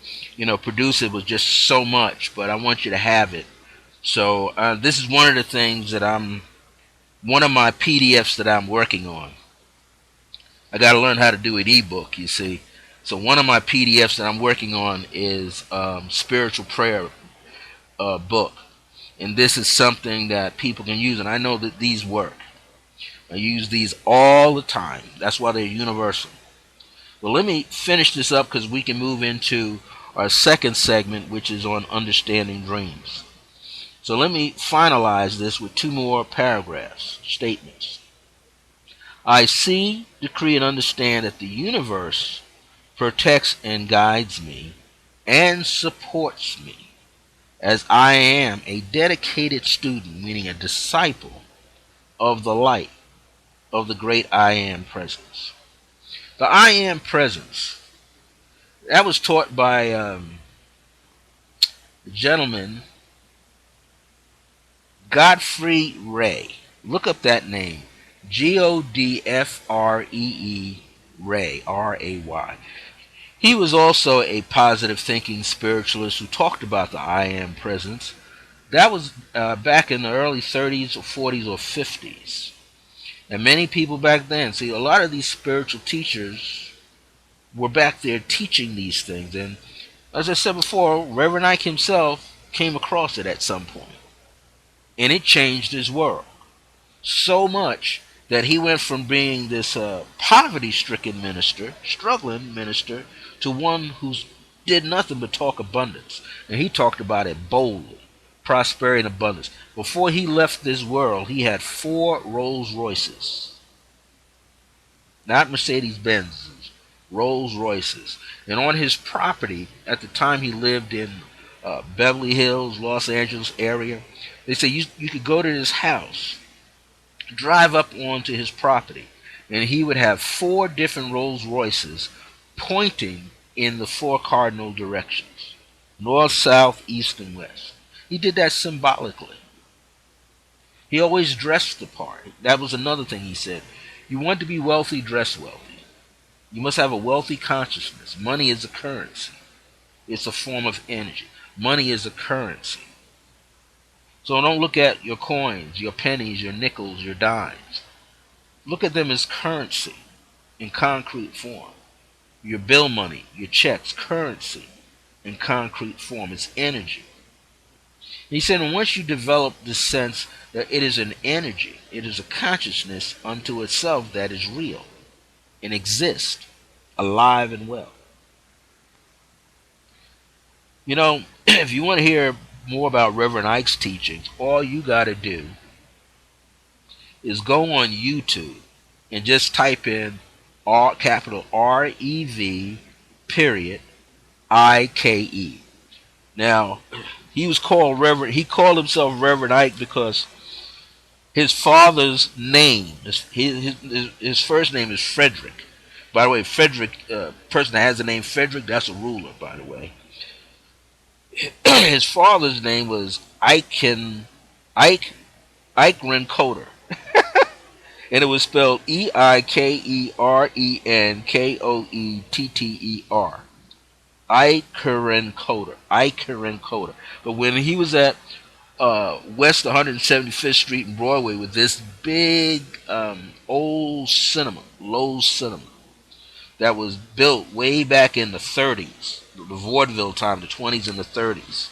produce it. It was just so much. But I want you to have it. So this is one of the things that one of my PDFs that I'm working on. I got to learn how to do an ebook, you see. So one of my PDFs that I'm working on is spiritual prayer book, and this is something that people can use, and I know that these work. I use these all the time. That's why they're universal. Well, let me finish this up because we can move into our second segment, which is on understanding dreams. So let me finalize this with two more paragraphs, statements. I see, decree, and understand that the universe protects and guides me and supports me as I am a dedicated student, meaning a disciple of the light of the great I Am presence. The I Am presence, that was taught by a gentleman, Godfrey Ray. Look up that name. Godfree Ray, Ray. He was also a positive thinking spiritualist who talked about the I Am presence. That was back in the early 30s or 40s or 50s. And many people back then, see, a lot of these spiritual teachers were back there teaching these things. And as I said before, Reverend Ike himself came across it at some point. And it changed his world. So much that he went from being this poverty-stricken minister, struggling minister, to one who did nothing but talk abundance. And he talked about it boldly. Prosperity and abundance. Before he left this world, he had 4 Rolls Royces. Not Mercedes Benzes, Rolls Royces. And on his property, at the time he lived in Beverly Hills, Los Angeles area, they say you could go to his house, drive up onto his property, and he would have 4 different Rolls Royces pointing in the 4 cardinal directions: north, south, east, and west. He did that symbolically. He always dressed the part. That was another thing he said. You want to be wealthy, dress wealthy. You must have a wealthy consciousness. Money is a currency. It's a form of energy. Money is a currency. So don't look at your coins, your pennies, your nickels, your dimes. Look at them as currency in concrete form. Your bill money, your checks, currency in concrete form. It's energy. He said, and once you develop the sense that it is an energy, it is a consciousness unto itself that is real and exists, alive and well. If you want to hear more about Reverend Ike's teachings, all you got to do is go on YouTube and just type in capital REV period IKE. Now, he called himself Reverend Ike because his father's name, his first name is Frederick. By the way, Frederick, person that has the name Frederick, that's a ruler, by the way. His father's name was Ike Rencoder. And it was spelled Eikerenkoetter. Ikerencoder. But when he was at West 175th Street and Broadway with this big old cinema, Lowe's Cinema, that was built way back in the 30s, the vaudeville time, the 20s and the 30s.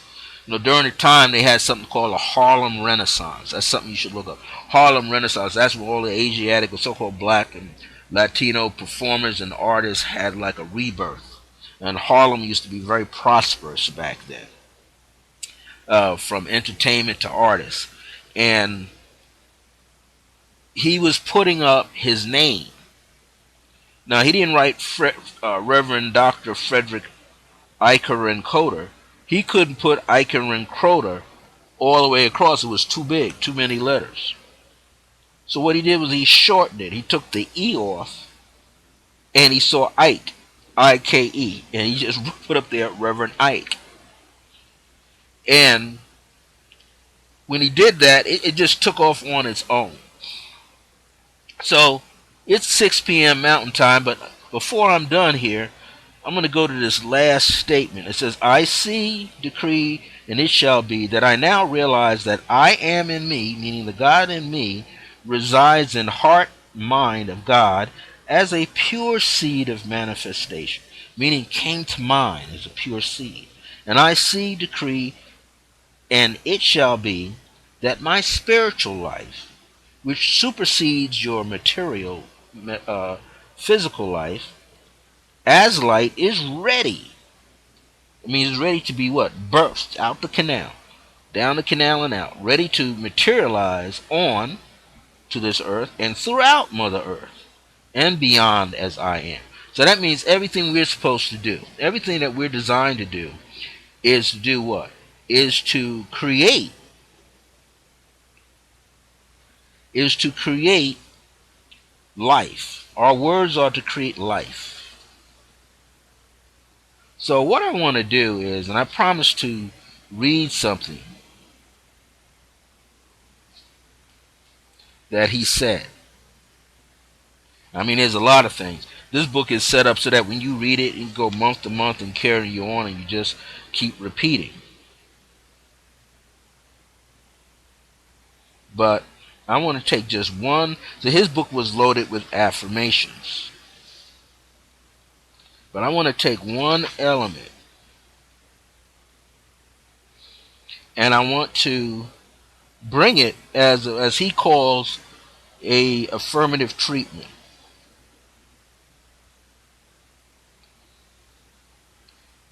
During the time they had something called a Harlem Renaissance. That's something you should look up. Harlem Renaissance. That's where all the Asiatic or so-called black and Latino performers and artists had like a rebirth. And Harlem used to be very prosperous back then, from entertainment to artists. And he was putting up his name. Now, he didn't write Reverend Dr. Frederick Ikerencoder. He couldn't put Ikerencoder all the way across. It was too big, too many letters. So what he did was he shortened it. He took the E off, and he saw Ike, I-K-E, and he just put up there Reverend Ike. And when he did that, it just took off on its own. So it's 6 p.m. Mountain Time, but before I'm done here, I'm going to go to this last statement. It says, I see, decree, and it shall be that I now realize that I am in me, meaning the God in me, resides in heart, mind of God as a pure seed of manifestation, meaning came to mind as a pure seed. And I see, decree, and it shall be that my spiritual life, which supersedes your material, physical life, as light, is ready. It means it's ready to be what? Birthed out the canal, down the canal and out, ready to materialize on to this earth and throughout Mother Earth and beyond as I am. So that means everything we're supposed to do, everything that we're designed to do, is to do what? Is to create, is to create life. Our words are to create life. So what I want to do is, and I promise to read something that he said. I mean, there's a lot of things. This book is set up so that when you read it, you go month to month and carry you on, and you just keep repeating. But I want to take just one. So his book was loaded with affirmations. But I want to take one element, and I want to bring it as he calls a affirmative treatment.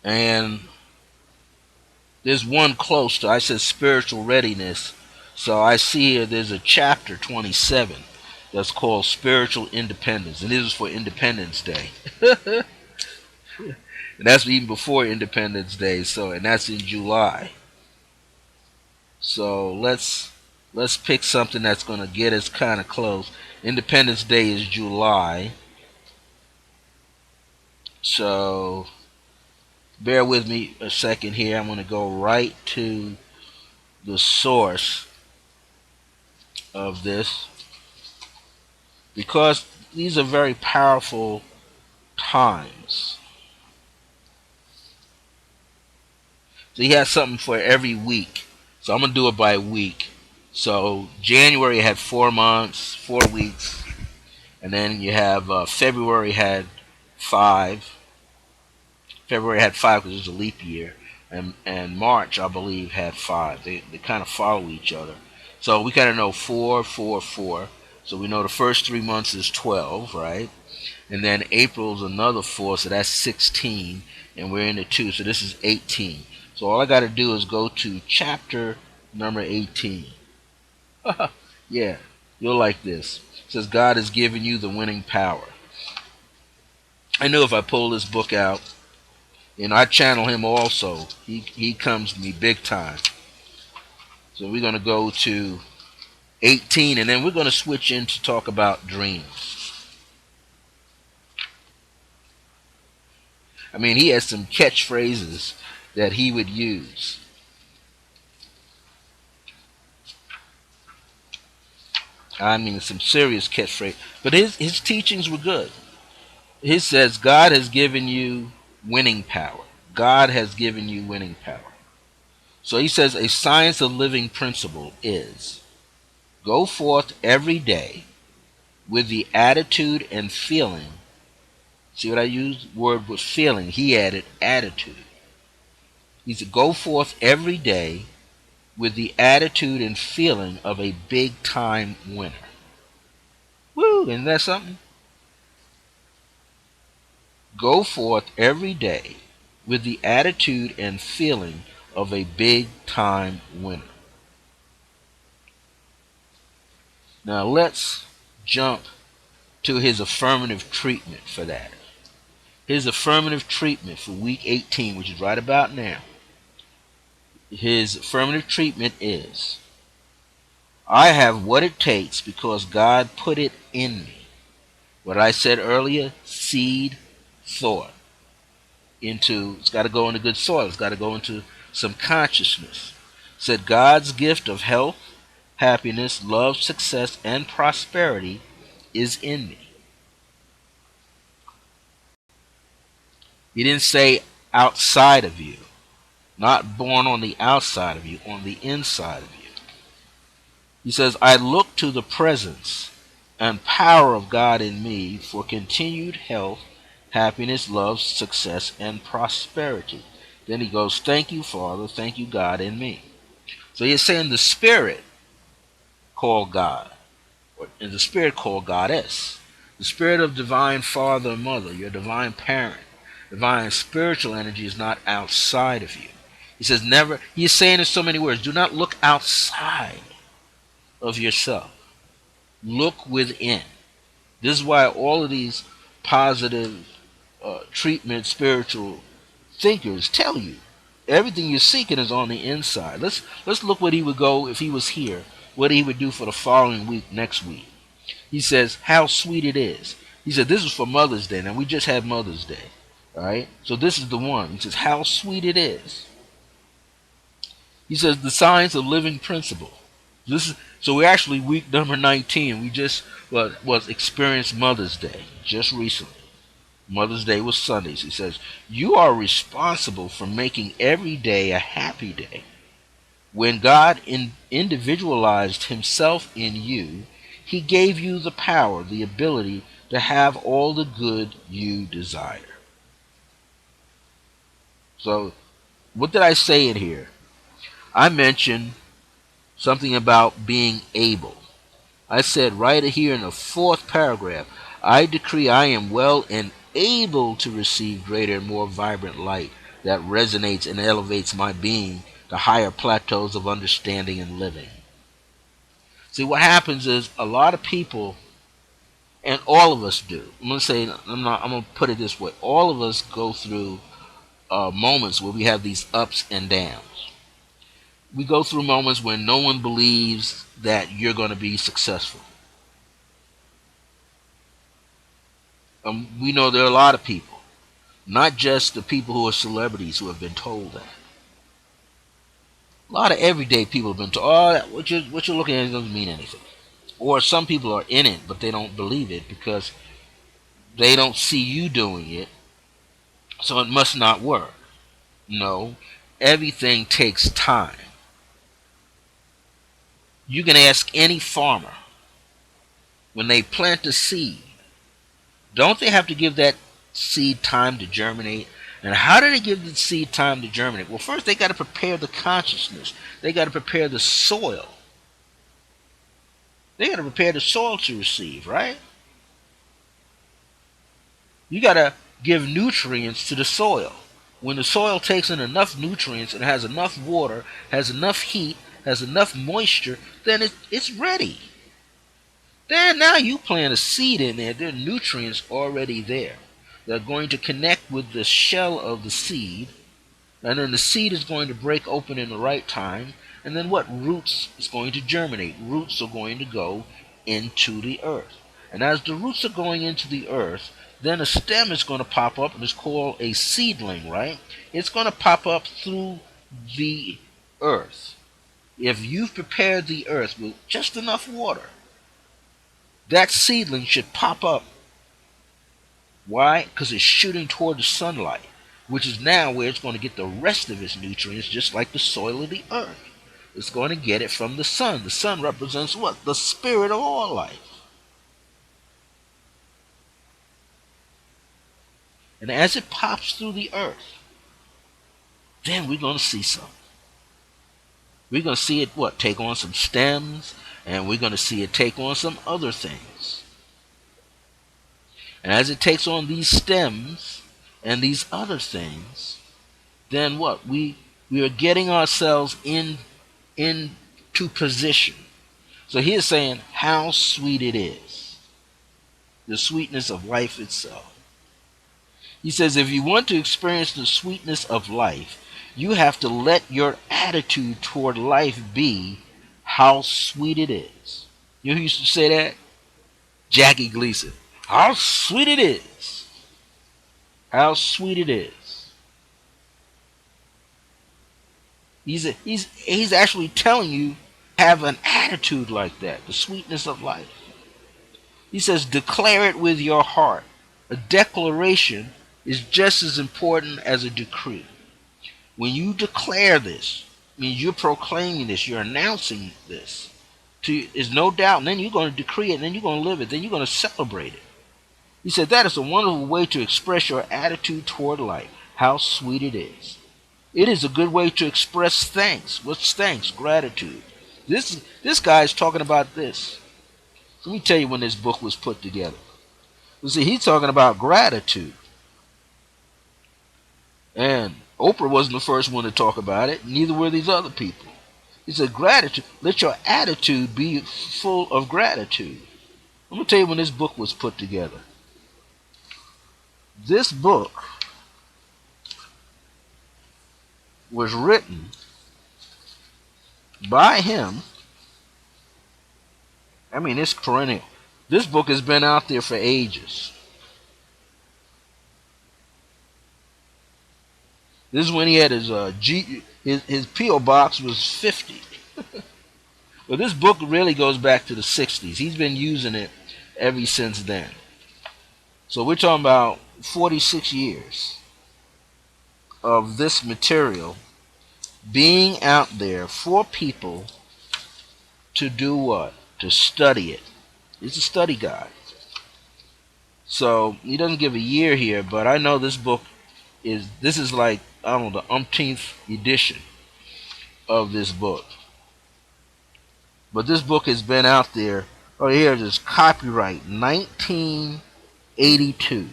And there's one close to, I said spiritual readiness. So I see here there's a chapter 27 that's called Spiritual Independence. And this is for Independence Day. And that's even before Independence Day. So, and that's in July. So let's pick something that's going to get us kind of close. Independence Day is July. So bear with me a second here. I'm going to go right to the source of this, because these are very powerful times. So he has something for every week. So I'm going to do it by week. So January had 4 months, 4 weeks. And then you have February had 5. February had 5 because it was a leap year. And March, I believe, had 5. They kind of follow each other. So we kind of know 4, 4, 4. So we know the first 3 months is 12, right? And then April's another 4, so that's 16. And we're in the 2, so this is 18. So all I got to do is go to chapter number 18. Yeah, you'll like this. It says, God has given you the winning power. I know if I pull this book out, and I channel him also, he comes to me big time. So we're going to go to 18, and then we're going to switch in to talk about dreams. I mean, he has some catchphrases that he would use. I mean, some serious catchphrase. But his teachings were good. He says, God has given you winning power. God has given you winning power. So he says, a science of living principle is, go forth every day with the attitude and feeling. See what I used? Word was feeling. He added attitude. He said, go forth every day with the attitude and feeling of a big time winner. Woo, isn't that something? Go forth every day with the attitude and feeling of a big time winner. Now let's jump to his affirmative treatment for that. His affirmative treatment for week 18, which is right about now. His affirmative treatment is, I have what it takes because God put it in me. What I said earlier, seed, thought. It's got to go into good soil. It's got to go into some consciousness. Said God's gift of health, happiness, love, success, and prosperity is in me. He didn't say outside of you, not born on the outside of you, on the inside of you. He says, I look to the presence and power of God in me for continued health, happiness, love, success, and prosperity. Then he goes, thank you, Father, thank you, God, in me. So he's saying the Spirit called God, and the Spirit called Goddess. The Spirit of divine Father and Mother, your divine parent, divine spiritual energy is not outside of you. He says, never, he's saying in so many words, do not look outside of yourself. Look within. This is why all of these positive treatment spiritual thinkers tell you everything you're seeking is on the inside. Let's look what he would go if he was here, what he would do for the following week, next week. He says, how sweet it is. He said, this is for Mother's Day. Now, we just had Mother's Day. All right? So this is the one. He says, how sweet it is. He says, the science of living principle. So we're actually week number 19. We just was experienced Mother's Day just recently. Mother's Day was Sunday. So he says, you are responsible for making every day a happy day. When God individualized himself in you, he gave you the power, the ability to have all the good you desire. So, what did I say in here? I mentioned something about being able. I said right here in the fourth paragraph, I decree I am well and able to receive greater and more vibrant light that resonates and elevates my being to higher plateaus of understanding and living. See, what happens is a lot of people, and all of us do. I'm gonna put it this way: all of us go through moments where we have these ups and downs. We go through moments when no one believes that you're going to be successful. We know there are a lot of people, not just the people who are celebrities, who have been told that. A lot of everyday people have been told, "Oh, what you're looking at doesn't mean anything." Or some people are in it, but they don't believe it because they don't see you doing it, so it must not work. No, everything takes time. You can ask any farmer when they plant a seed, don't they have to give that seed time to germinate? And how do they give the seed time to germinate? Well, first they got to prepare the consciousness. They got to prepare the soil. They got to prepare the soil to receive, right? You got to give nutrients to the soil. When the soil takes in enough nutrients and has enough water, has enough heat, has enough moisture, then it's ready. Then now you plant a seed in there. There are nutrients already there. They're going to connect with the shell of the seed, and then the seed is going to break open in the right time. And then what? Roots is going to germinate. Roots are going to go into the earth. And as the roots are going into the earth, then a stem is going to pop up, and it's called a seedling, right? It's going to pop up through the earth. If you've prepared the earth with just enough water, that seedling should pop up. Why? Because it's shooting toward the sunlight, which is now where it's going to get the rest of its nutrients, just like the soil of the earth. It's going to get it from the sun. The sun represents what? The spirit of all life. And as it pops through the earth, then we're going to see something. We're going to see it, what? Take on some stems, and we're going to see it take on some other things. And as it takes on these stems and these other things, then what? We are getting ourselves into position. So he is saying how sweet it is. The sweetness of life itself. He says if you want to experience the sweetness of life, you have to let your attitude toward life be how sweet it is. You know who used to say that? Jackie Gleason. How sweet it is. How sweet it is. He's actually telling you have an attitude like that, the sweetness of life. He says declare it with your heart. A declaration is just as important as a decree. When you declare this, means you're proclaiming this, you're announcing this. There's no doubt, and then you're going to decree it, and then you're going to live it, then you're going to celebrate it. He said that is a wonderful way to express your attitude toward life. How sweet it is. It is a good way to express thanks. What's thanks? Gratitude. This guy is talking about this. Let me tell you when this book was put together. You see, he's talking about gratitude. And Oprah wasn't the first one to talk about it, neither were these other people. He said, gratitude, let your attitude be full of gratitude. I'm going to tell you when this book was put together. This book was written by him. I mean, it's perennial. This book has been out there for ages. This is when he had his P.O. box was 50. But this book really goes back to the 60s. He's been using it ever since then. So we're talking about 46 years of this material being out there for people to do what? To study it. It's a study guide. So he doesn't give a year here, but I know this book this is like, I don't know, the umpteenth edition of this book. But this book has been out there. Oh, here it is, copyright 1982.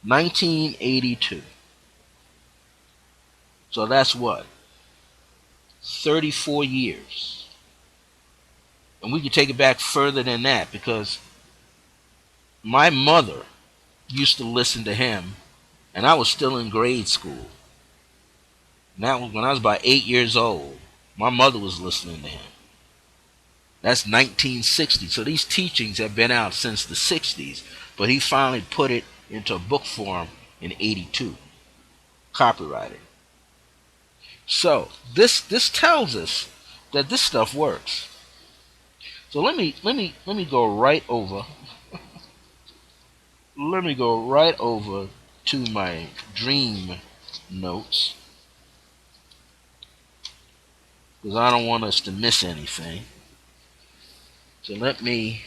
1982. So that's what? 34 years. And we can take it back further than that, because my mother used to listen to him, and I was still in grade school. And that was when I was about 8 years old. My mother was listening to him. That's 1960. So these teachings have been out since the 60s, but he finally put it into book form in 82. Copyrighted. So this tells us that this stuff works. So let me go right over. Let me go right over to my dream notes, because I don't want us to miss anything. So let me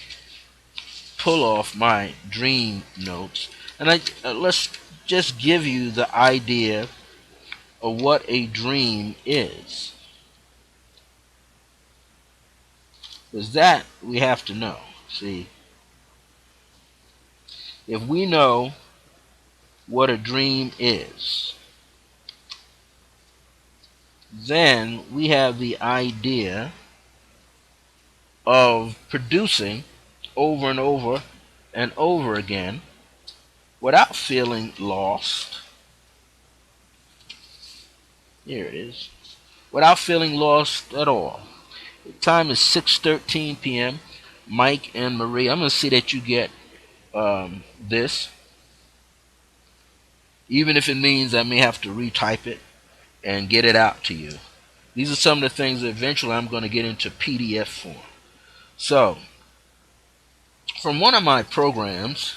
pull off my dream notes, and let's just give you the idea of what a dream is, because that we have to know. See, if we know what a dream is, then we have the idea of producing over and over and over again without feeling lost. Here it is. Without feeling lost at all. The time is 6:13 p.m. Mike and Marie, I'm going to see that you get this. Even if it means I may have to retype it and get it out to you. These are some of the things that eventually I'm going to get into PDF form. So, from one of my programs,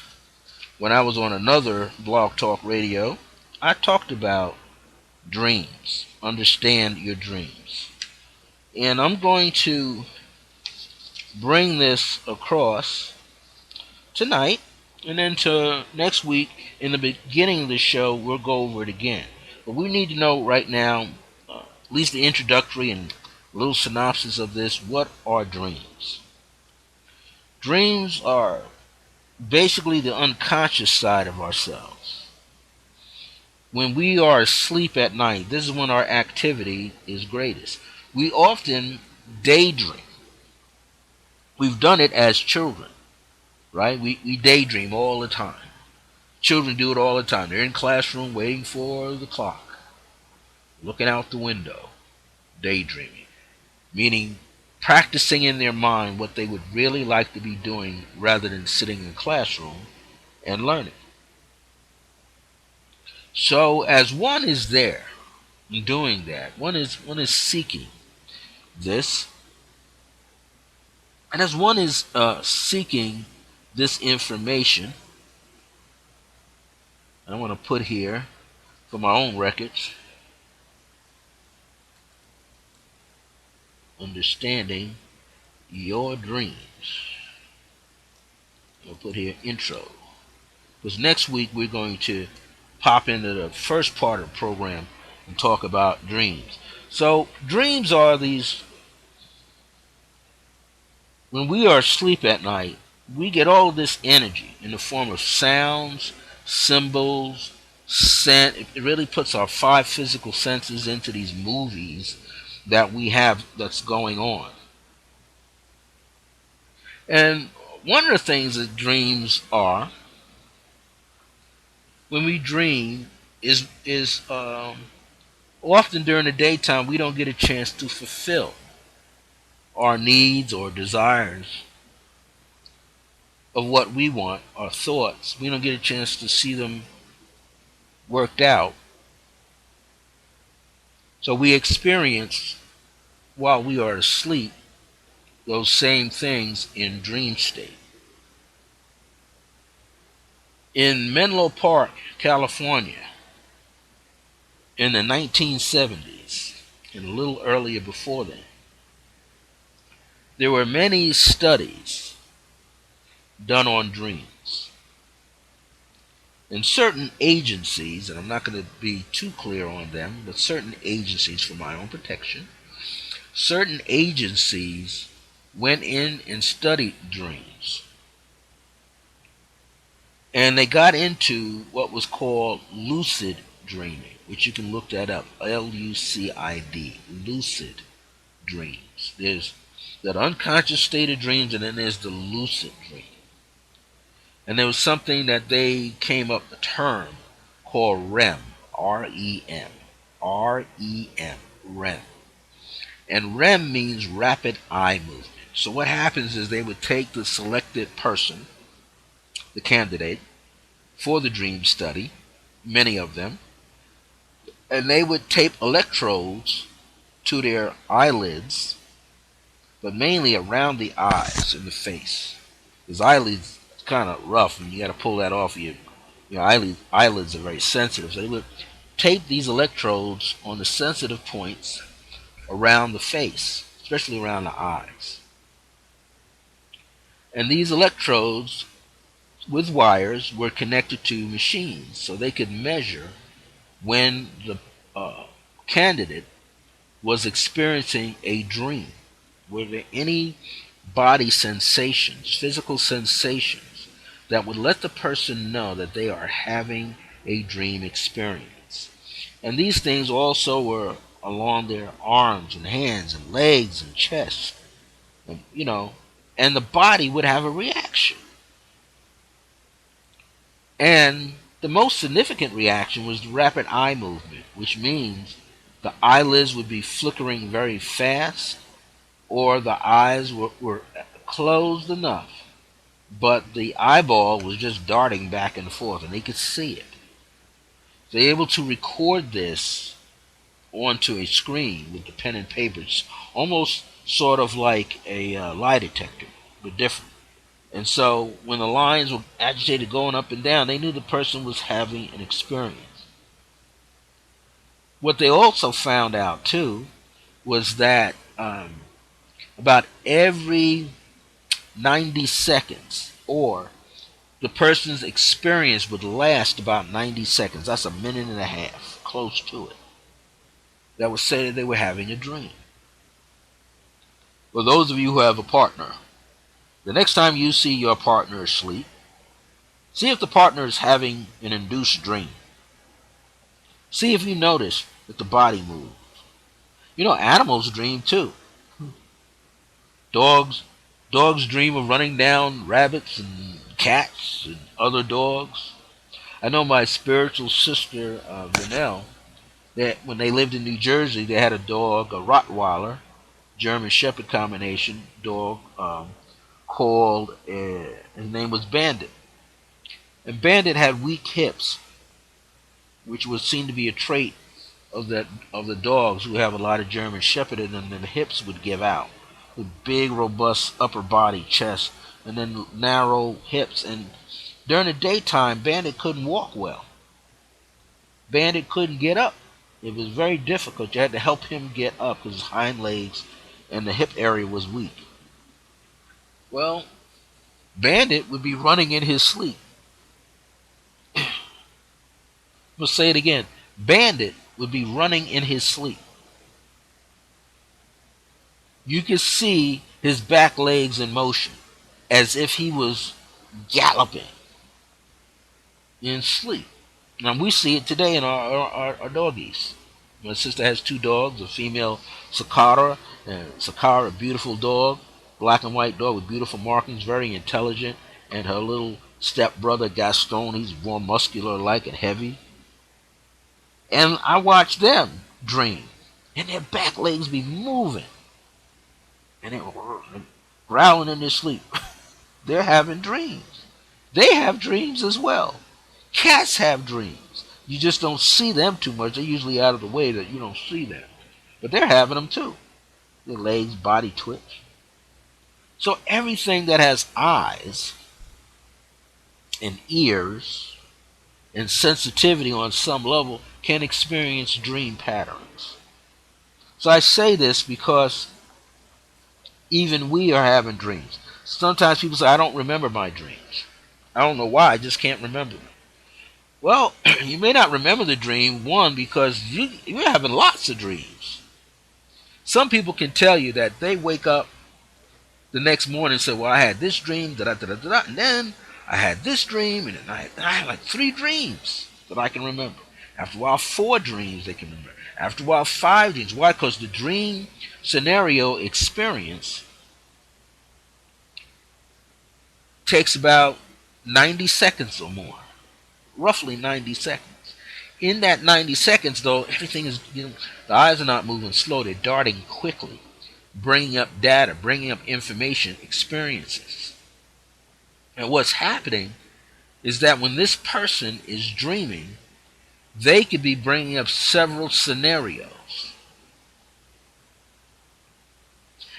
when I was on another Blog Talk Radio, I talked about dreams. Understand your dreams. And I'm going to bring this across tonight, and then to next week, in the beginning of the show, we'll go over it again. But we need to know right now, at least the introductory and little synopsis of this. What are dreams? Dreams are basically the unconscious side of ourselves. When we are asleep at night, this is when our activity is greatest. We often daydream. We've done it as children, right? We daydream all the time. Children do it all the time. They're in classroom waiting for the clock, looking out the window, daydreaming, meaning practicing in their mind what they would really like to be doing rather than sitting in the classroom and learning. So as one is there, doing that. One is seeking this, and as one is seeking this information, I want to put here for my own records, understanding your dreams. I'll put here intro, because next week we're going to pop into the first part of the program and talk about dreams. So dreams are these, when we are asleep at night, we get all of this energy in the form of sounds, symbols, scent. It really puts our five physical senses into these movies that we have that's going on. And one of the things that dreams are, when we dream, is often during the daytime we don't get a chance to fulfill our needs or desires of what we want, our thoughts. We don't get a chance to see them worked out. So we experience, while we are asleep, those same things in dream state. In Menlo Park, California, in the 1970s, and a little earlier before then, there were many studies done on dreams. And certain agencies, and I'm not going to be too clear on them, but certain agencies, for my own protection, certain agencies went in and studied dreams. And they got into what was called lucid dreaming, which you can look that up, Lucid, lucid dreams. There's that unconscious state of dreams, and then there's the lucid dream. And there was something that they came up with a term called REM, R-E-M, R-E-M, REM. And REM means rapid eye movement. So what happens is they would take the selected person, the candidate, for the dream study, many of them, and they would tape electrodes to their eyelids, but mainly around the eyes and the face. His eyelids kind of rough, and you got to pull that off. Your eyelids are very sensitive, so they would tape these electrodes on the sensitive points around the face, especially around the eyes. And these electrodes with wires were connected to machines, so they could measure when the candidate was experiencing a dream. Were there any body sensations, physical sensations, that would let the person know that they are having a dream experience? And these things also were along their arms and hands and legs and chest, and the body would have a reaction. And the most significant reaction was the rapid eye movement, which means the eyelids would be flickering very fast, or the eyes were closed enough, but the eyeball was just darting back and forth, and they could see it. They're able to record this onto a screen with the pen and paper. It's almost sort of like a lie detector, but different. And so when the lines were agitated going up and down, they knew the person was having an experience. What they also found out, too, was that about every 90 seconds, or the person's experience would last about 90 seconds. That's a minute and a half, close to it. That would say that they were having a dream. For those of you who have a partner, the next time you see your partner asleep, see if the partner is having an induced dream. See if you notice that the body moves. Animals dream too. Dogs, dogs dream of running down rabbits and cats and other dogs. I know my spiritual sister, Renelle, that when they lived in New Jersey, they had a dog, a Rottweiler, German Shepherd combination dog, called, his name was Bandit. And Bandit had weak hips, which was seen to be a trait of the dogs who have a lot of German Shepherd in them, the hips would give out, with big, robust upper body, chest, and then narrow hips. And during the daytime, Bandit couldn't walk well. Bandit couldn't get up. It was very difficult. You had to help him get up because his hind legs and the hip area was weak. Well, Bandit would be running in his sleep. Let's say it again. Bandit would be running in his sleep. You could see his back legs in motion as if he was galloping in sleep. Now, we see it today in our doggies. My sister has two dogs, a female Sakara, and Sakara, a beautiful dog, black and white dog with beautiful markings, very intelligent, and her little stepbrother Gaston, he's more muscular-like and heavy. And I watch them dream, and their back legs be moving, and they're growling in their sleep. They're having dreams. They have dreams as well. Cats have dreams. You just don't see them too much. They're usually out of the way that you don't see them. But they're having them too. Their legs, body twitch. So everything that has eyes and ears and sensitivity on some level can experience dream patterns. So I say this because even we are having dreams. Sometimes people say, I don't remember my dreams. I don't know why, I just can't remember them. Well, you may not remember the dream, one, because you're having lots of dreams. Some people can tell you that they wake up the next morning and say, well, I had this dream, da-da-da-da-da, and then I had this dream, and then I had like 3 dreams that I can remember. After a while, 4 dreams they can remember. After a while, 5 dreams. Why? Because the dream scenario experience takes about 90 seconds or more. Roughly 90 seconds. In that 90 seconds, though, everything is, the eyes are not moving slow. They're darting quickly, bringing up data, bringing up information, experiences. And what's happening is that when this person is dreaming, they could be bringing up several scenarios.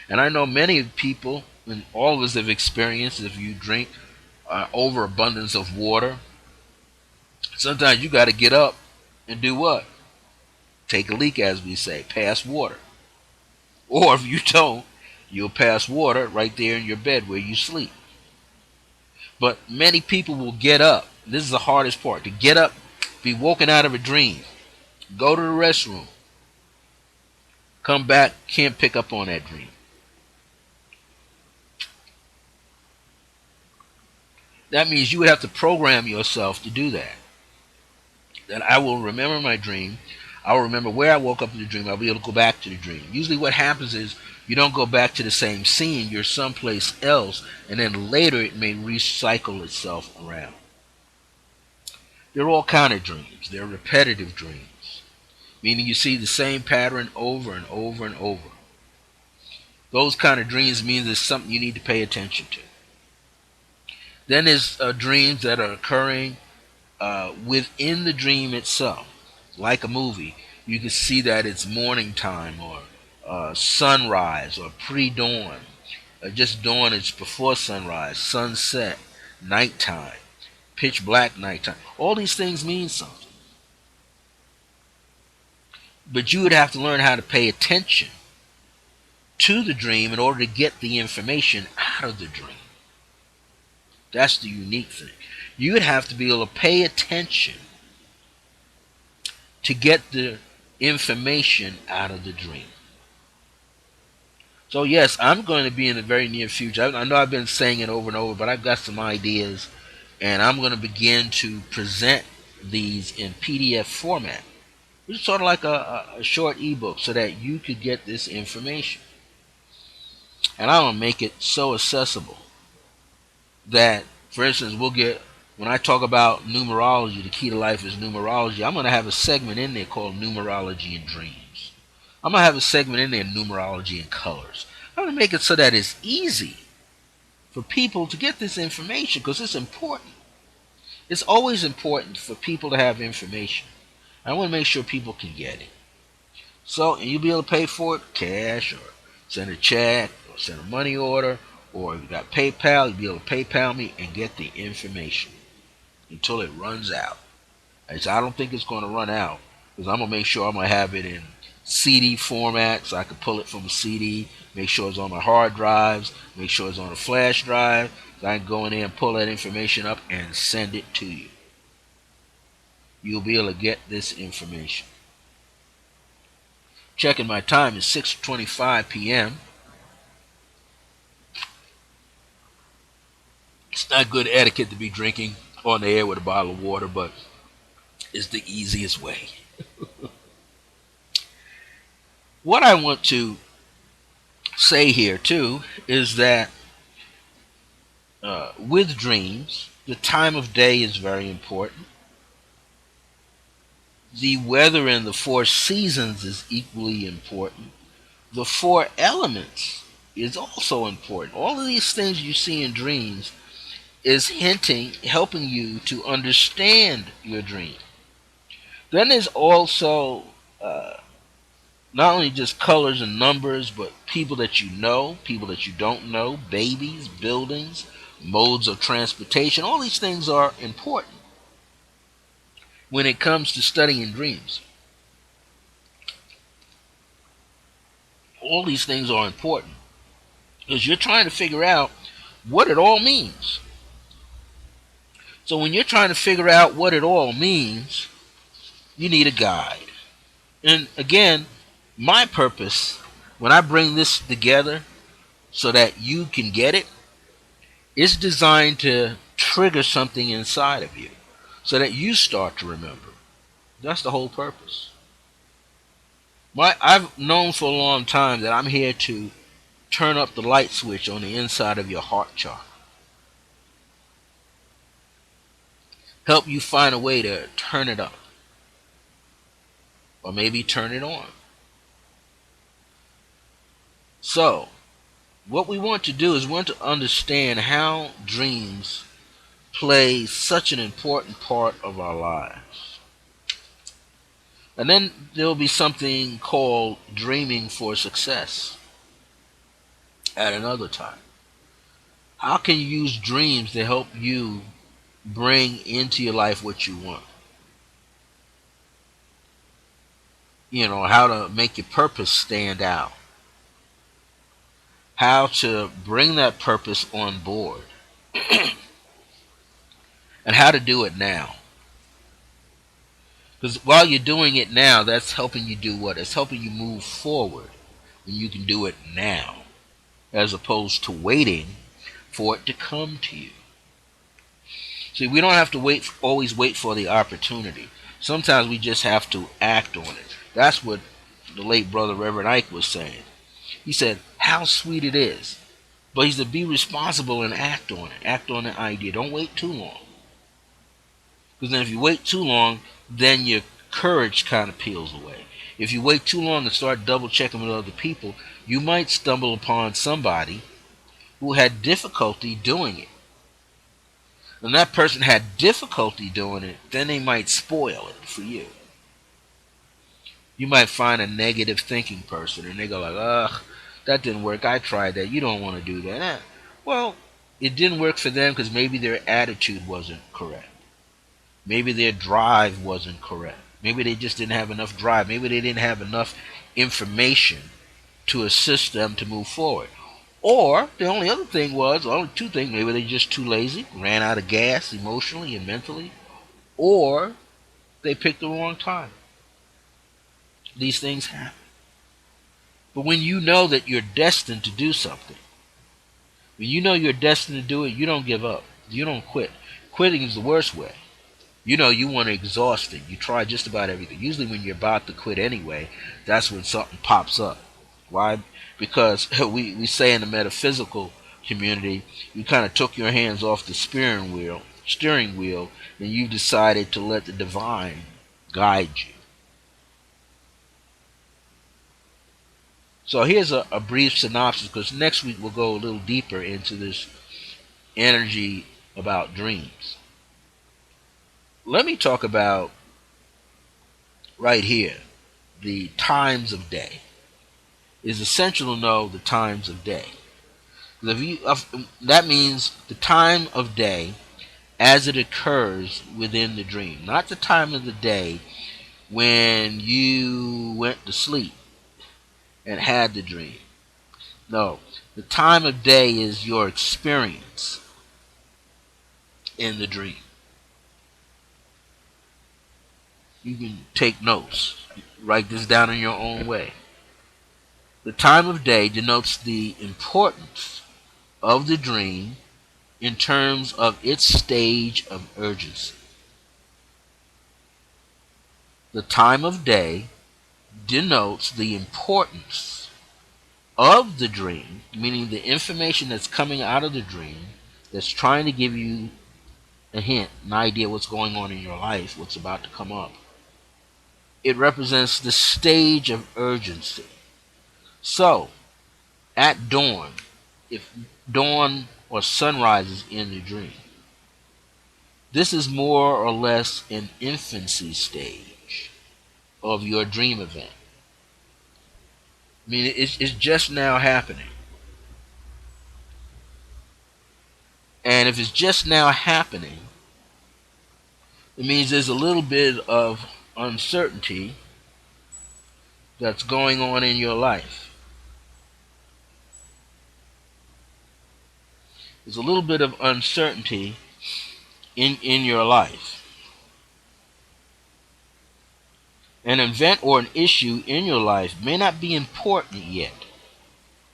And I know many people, and all of us have experienced, if you drink overabundance of water, sometimes you got to get up and do what? Take a leak, as we say, pass water. Or if you don't, you'll pass water right there in your bed where you sleep. But many people will get up. This is the hardest part. To get up, be woken out of a dream, go to the restroom, come back, can't pick up on that dream. That means you would have to program yourself to do that. That I will remember my dream. I will remember where I woke up in the dream. I'll be able to go back to the dream. Usually what happens is you don't go back to the same scene. You're someplace else. And then later it may recycle itself around. There are all kind of dreams. They're repetitive dreams. Meaning you see the same pattern over and over and over. Those kind of dreams mean there's something you need to pay attention to. Then there's dreams that are occurring within the dream itself. Like a movie, you can see that it's morning time or sunrise or pre-dawn. Just dawn is before sunrise, sunset, nighttime, pitch black nighttime. All these things mean something. But you would have to learn how to pay attention to the dream in order to get the information out of the dream. That's the unique thing. You would have to be able to pay attention to get the information out of the dream. So yes, I'm going to be in the very near future. I know I've been saying it over and over, but I've got some ideas, and I'm going to begin to present these in PDF format, which is sort of like a short ebook, so that you could get this information. And I'm going to make it so accessible that, for instance, when I talk about numerology, the key to life is numerology, I'm going to have a segment in there called Numerology and Dreams. I'm going to have a segment in there, Numerology and Colors. I'm going to make it so that it's easy for people to get this information, because it's important. It's always important for people to have information. I want to make sure people can get it. So, and you'll be able to pay for it cash or send a check or send a money order, or if you got PayPal, you'll be able to PayPal me and get the information until it runs out. And so I don't think it's going to run out because I'm going to make sure I'm going to have it in CD format so I can pull it from a CD, make sure it's on my hard drives, make sure it's on a flash drive, so I can go in there and pull that information up and send it to you. You'll be able to get this information. Checking my time is 6:25 p.m. It's not good etiquette to be drinking on the air with a bottle of water, but it's the easiest way. What I want to say here too is that with dreams, the time of day is very important. The weather and the four seasons is equally important. The four elements is also important. All of these things you see in dreams is hinting, helping you to understand your dream. Then there's also not only just colors and numbers, but people that you know, people that you don't know, babies, buildings, modes of transportation. All these things are important when it comes to studying dreams. All these things are important because you're trying to figure out what it all means. So when you're trying to figure out what it all means, you need a guide. And again, my purpose when I bring this together so that you can get it, it's designed to trigger something inside of you so that you start to remember. That's the whole purpose. I've known for a long time that I'm here to turn up the light switch on the inside of your heart chart. Help you find a way to turn it up or maybe turn it on. So, what we want to do is we want to understand how dreams play such an important part of our lives. And then there will be something called dreaming for success at another time. How can you use dreams to help you bring into your life what you want? You know, how to make your purpose stand out. How to bring that purpose on board. And how to do it now. Because while you're doing it now, that's helping you do what? It's helping you move forward when you can do it now, as opposed to waiting for it to come to you. See, we don't have to always wait for the opportunity. Sometimes we just have to act on it. That's what the late brother Reverend Ike was saying. He said, how sweet it is. But he said, be responsible and act on it. Act on the idea. Don't wait too long. Because then if you wait too long, then your courage kind of peels away. If you wait too long and start double checking with other people, you might stumble upon somebody who had difficulty doing it. And that person had difficulty doing it, then they might spoil it for you. You might find a negative thinking person and they go like, ugh, that didn't work. I tried that. You don't want to do that. Well, it didn't work for them because maybe their attitude wasn't correct. Maybe their drive wasn't correct. Maybe they just didn't have enough drive. Maybe they didn't have enough information to assist them to move forward. Or the only other thing was, only two things, maybe they're just too lazy, ran out of gas emotionally and mentally, or they picked the wrong time. These things happen. But when you know that you're destined to do something, when you know you're destined to do it, you don't give up. You don't quit. Quitting is the worst way. You know you want to exhaust it. You try just about everything. Usually when you're about to quit anyway, that's when something pops up. Why? Because we say in the metaphysical community, you kind of took your hands off the steering wheel, and you decided to let the divine guide you. So here's a brief synopsis, because next week we'll go a little deeper into this energy about dreams. Let me talk about right here the times of day. It is essential to know the times of day. That means the time of day as it occurs within the dream, not the time of the day when you went to sleep and had the dream. No, the time of day is your experience in the dream. You can take notes, write this down in your own way. The time of day denotes the importance of the dream in terms of its stage of urgency. The time of day denotes the importance of the dream, meaning the information that's coming out of the dream that's trying to give you a hint, an idea what's going on in your life, what's about to come up. It represents the stage of urgency. So, at dawn, if dawn or sunrise is in the dream, this is more or less an infancy stage of your dream event. I mean, it's just now happening. And if it's just now happening, it means there's a little bit of uncertainty that's going on in your life. There's a little bit of uncertainty in your life. An event or an issue in your life may not be important yet,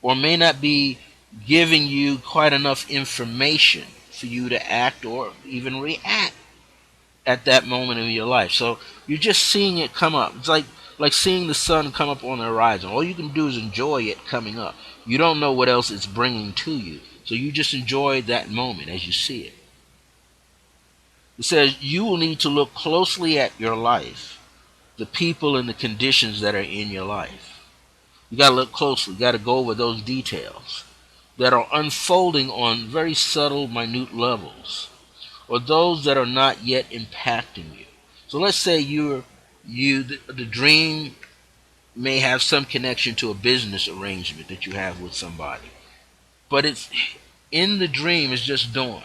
or may not be giving you quite enough information for you to act or even react at that moment in your life. So you're just seeing it come up. It's like seeing the sun come up on the horizon. All you can do is enjoy it coming up. You don't know what else it's bringing to you. So you just enjoy that moment as you see it. It says you will need to look closely at your life, the people and the conditions that are in your life. You got to look closely. You got to go over those details that are unfolding on very subtle, minute levels, or those that are not yet impacting you. So let's say the dream may have some connection to a business arrangement that you have with somebody, but it's in the dream. It's just dawn.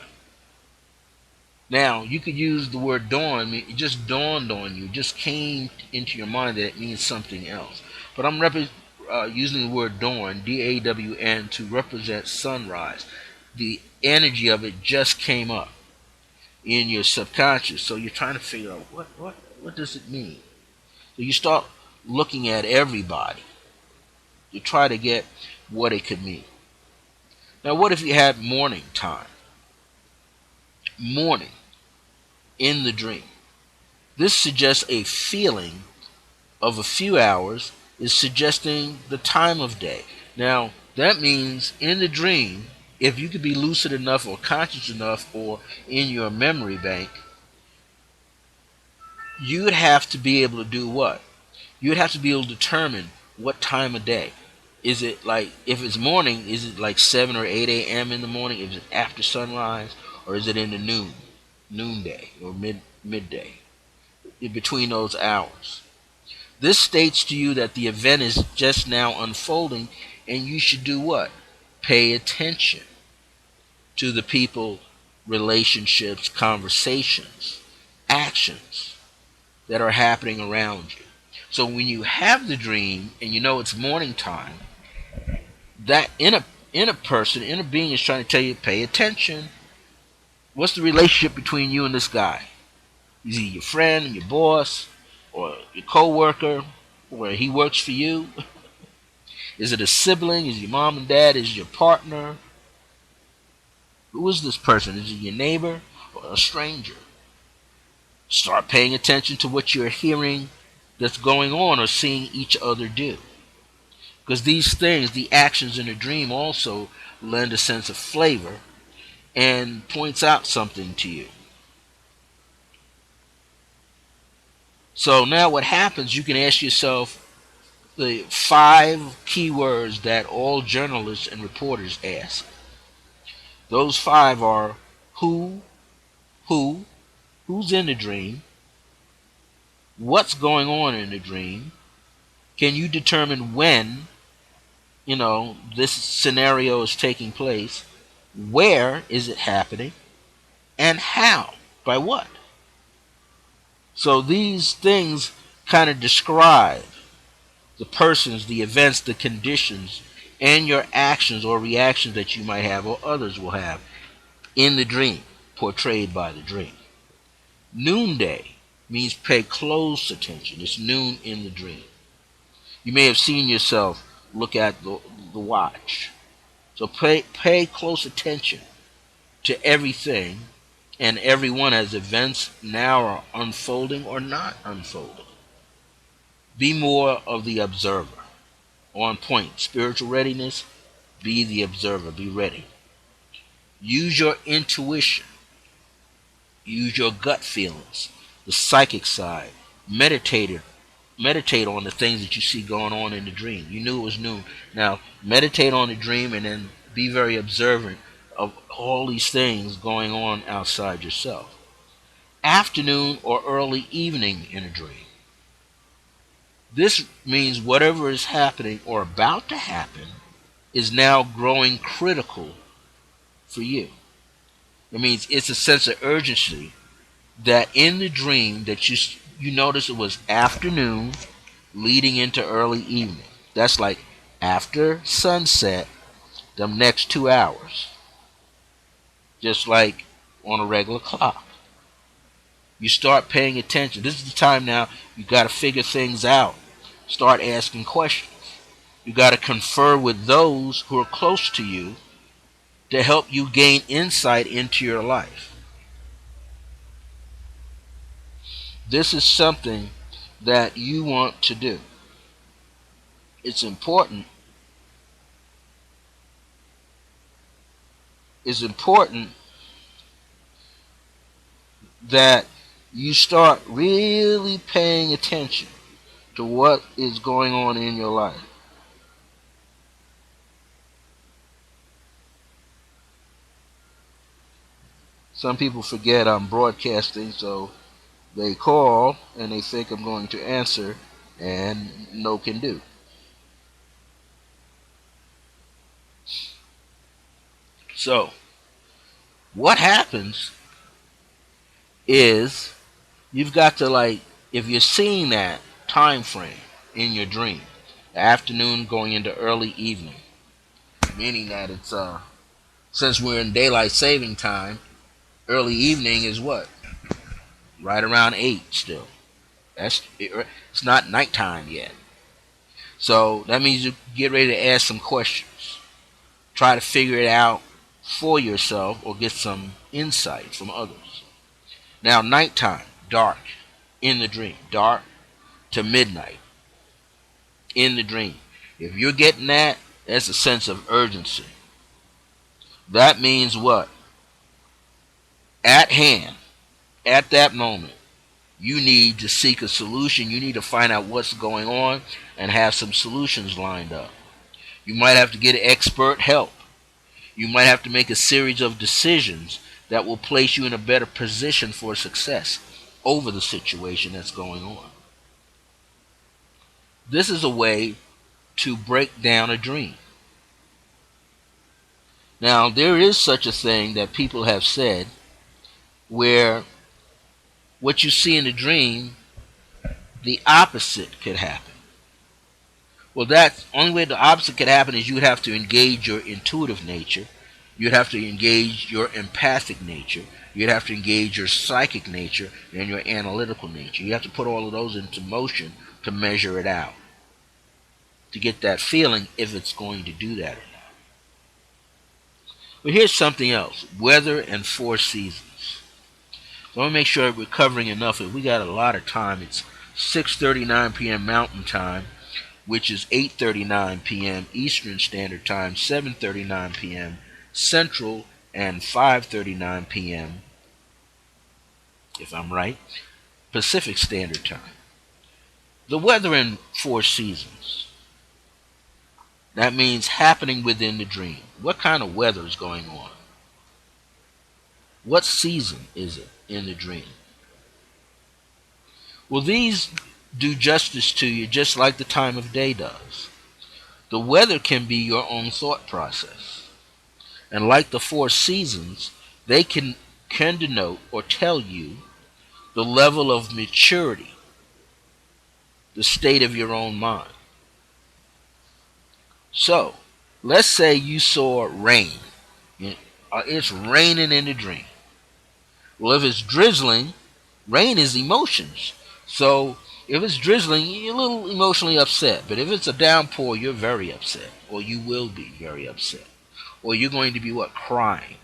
Now you could use the word dawn. It just dawned on you. It just came into your mind that it means something else. But I'm using the word dawn, DAWN, to represent sunrise. The energy of it just came up in your subconscious. So you're trying to figure out what does it mean. So you start looking at everybody to try to get what it could mean. Now, what if you had morning time? Morning in the dream. This suggests a feeling of a few hours, is suggesting the time of day. Now, that means in the dream, if you could be lucid enough or conscious enough or in your memory bank, you would have to be able to do what? You would have to be able to determine what time of day. Is it like, if it's morning, is it like 7 or 8 a.m. in the morning? Is it after sunrise? Or is it in the noonday, or midday, in between those hours? This states to you that the event is just now unfolding, and you should do what? Pay attention to the people, relationships, conversations, actions that are happening around you. So when you have the dream and you know it's morning time, that in a being is trying to tell you, pay attention. What's the relationship between you and this guy? Is he your friend and your boss, or your co-worker, where he works for you? Is it a sibling? Is it your mom and dad? Is it your partner? Who is this person? Is it your neighbor or a stranger? Start paying attention to what you're hearing that's going on or seeing each other do. Because these things, the actions in a dream, also lend a sense of flavor and points out something to you. So now what happens, you can ask yourself the 5 keywords that all journalists and reporters ask. Those 5 are who, who, who's in the dream, what's going on in the dream, Can you determine when, this scenario is taking place? Where is it happening? And how? By what? So these things kind of describe the persons, the events, the conditions, and your actions or reactions that you might have or others will have in the dream, portrayed by the dream. Noonday means pay close attention. It's noon in the dream. You may have seen yourself look at the watch. So pay close attention to everything and everyone as events now are unfolding or not unfolding. Be more of the observer. On point. Spiritual readiness, be the observer. Be ready. Use your intuition. Use your gut feelings. The psychic side. Meditate on the things that you see going on in the dream. You knew it was noon. Now, meditate on the dream and then be very observant of all these things going on outside yourself. Afternoon or early evening in a dream. This means whatever is happening or about to happen is now growing critical for you. It means it's a sense of urgency that in the dream that you notice it was afternoon leading into early evening. That's like after sunset, them next 2 hours. Just like on a regular clock. You start paying attention. This is the time now you got to figure things out. Start asking questions. You got to confer with those who are close to you to help you gain insight into your life. This is something that you want to do. It's important. It's important that you start really paying attention to what is going on in your life. Some people forget I'm broadcasting, so they call and they think I'm going to answer, and no can do. So, what happens is you've got to, like, if you're seeing that time frame in your dream, afternoon going into early evening, meaning that it's since we're in daylight saving time, early evening is what? Right around 8 still. It's not nighttime yet. So that means you get ready to ask some questions. Try to figure it out for yourself or get some insight from others. Now, nighttime, dark, in the dream. Dark to midnight, in the dream. If you're getting that, that's a sense of urgency. That means what? At hand, at that moment, you need to seek a solution. You need to find out what's going on and have some solutions lined up. You might have to get expert help. You might have to make a series of decisions that will place you in a better position for success over the situation that's going on. This is a way to break down a dream. Now, there is such a thing that people have said where what you see in the dream, the opposite could happen. Well, that's only way the opposite could happen is you would have to engage your intuitive nature. You'd have to engage your empathic nature. You'd have to engage your psychic nature and your analytical nature. You have to put all of those into motion to measure it out, to get that feeling if it's going to do that or not. But here's something else. Weather and 4 seasons. So I want to make sure we're covering enough. We got a lot of time. It's 6:39 p.m. Mountain Time, which is 8:39 p.m. Eastern Standard Time, 7:39 p.m. Central, and 5:39 p.m., if I'm right, Pacific Standard Time. The weather in 4 seasons. That means happening within the dream. What kind of weather is going on? What season is it in the dream? Well, these do justice to you just like the time of day does. The weather can be your own thought process. And like the four seasons, they can denote or tell you the level of maturity, the state of your own mind. So, let's say you saw rain. It's raining in the dream. Well, if it's drizzling, rain is emotions. So, if it's drizzling, you're a little emotionally upset. But if it's a downpour, you're very upset. Or you will be very upset. Or you're going to be what? Crying.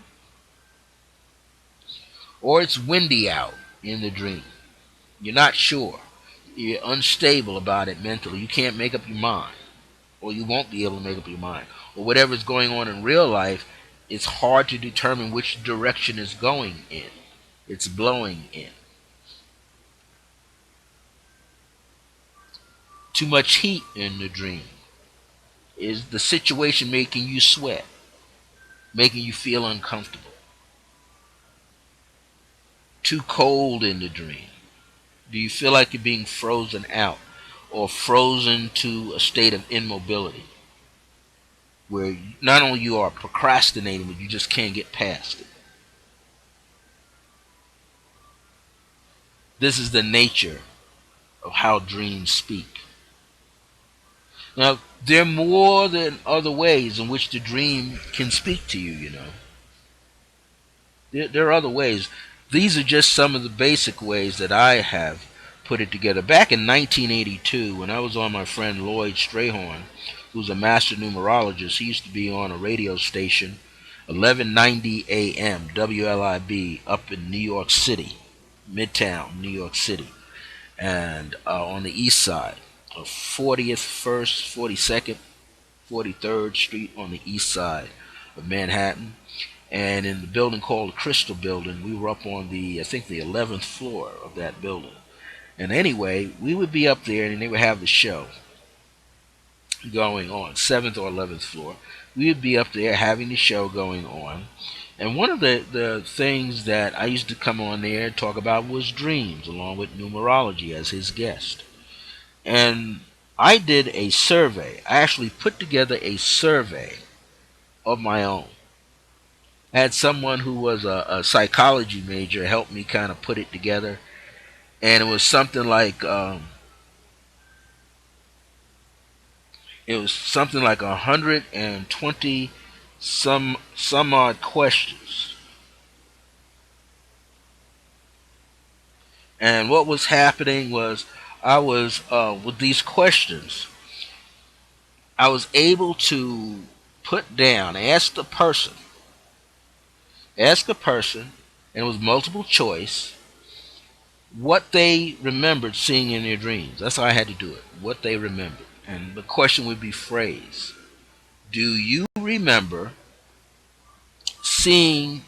Or it's windy out in the dream. You're not sure. You're unstable about it mentally. You can't make up your mind. Or you won't be able to make up your mind. Or whatever's going on in real life, it's hard to determine which direction it's going in. It's blowing in. Too much heat in the dream. Is the situation making you sweat? Making you feel uncomfortable? Too cold in the dream? Do you feel like you're being frozen out? Or frozen to a state of immobility? Where not only you are procrastinating, but you just can't get past it. This is the nature of how dreams speak. Now, there are more than other ways in which the dream can speak to you, you know. There are other ways. These are just some of the basic ways that I have put it together. Back in 1982, when I was on my friend Lloyd Strayhorn, who's a master numerologist, he used to be on a radio station, 1190 AM, WLIB, up in New York City, Midtown, New York City, and on the east side of 40th, 1st, 42nd, 43rd Street on the east side of Manhattan. And in the building called the Crystal Building, we were up on I think the 11th floor of that building. And anyway, we would be up there and they would have the show going on, 7th or 11th floor. We would be up there having the show going on. And one of the things that I used to come on there and talk about was dreams, along with numerology as his guest. And I did a survey. I actually put together a survey of my own. I had someone who was a psychology major help me kind of put it together. And it was something like 120 some odd questions. And what was happening was I was with these questions, I was able to put down, ask a person, and it was multiple choice, what they remembered seeing in their dreams. That's how I had to do it. What they remembered. And the question would be phrased: do you remember seeing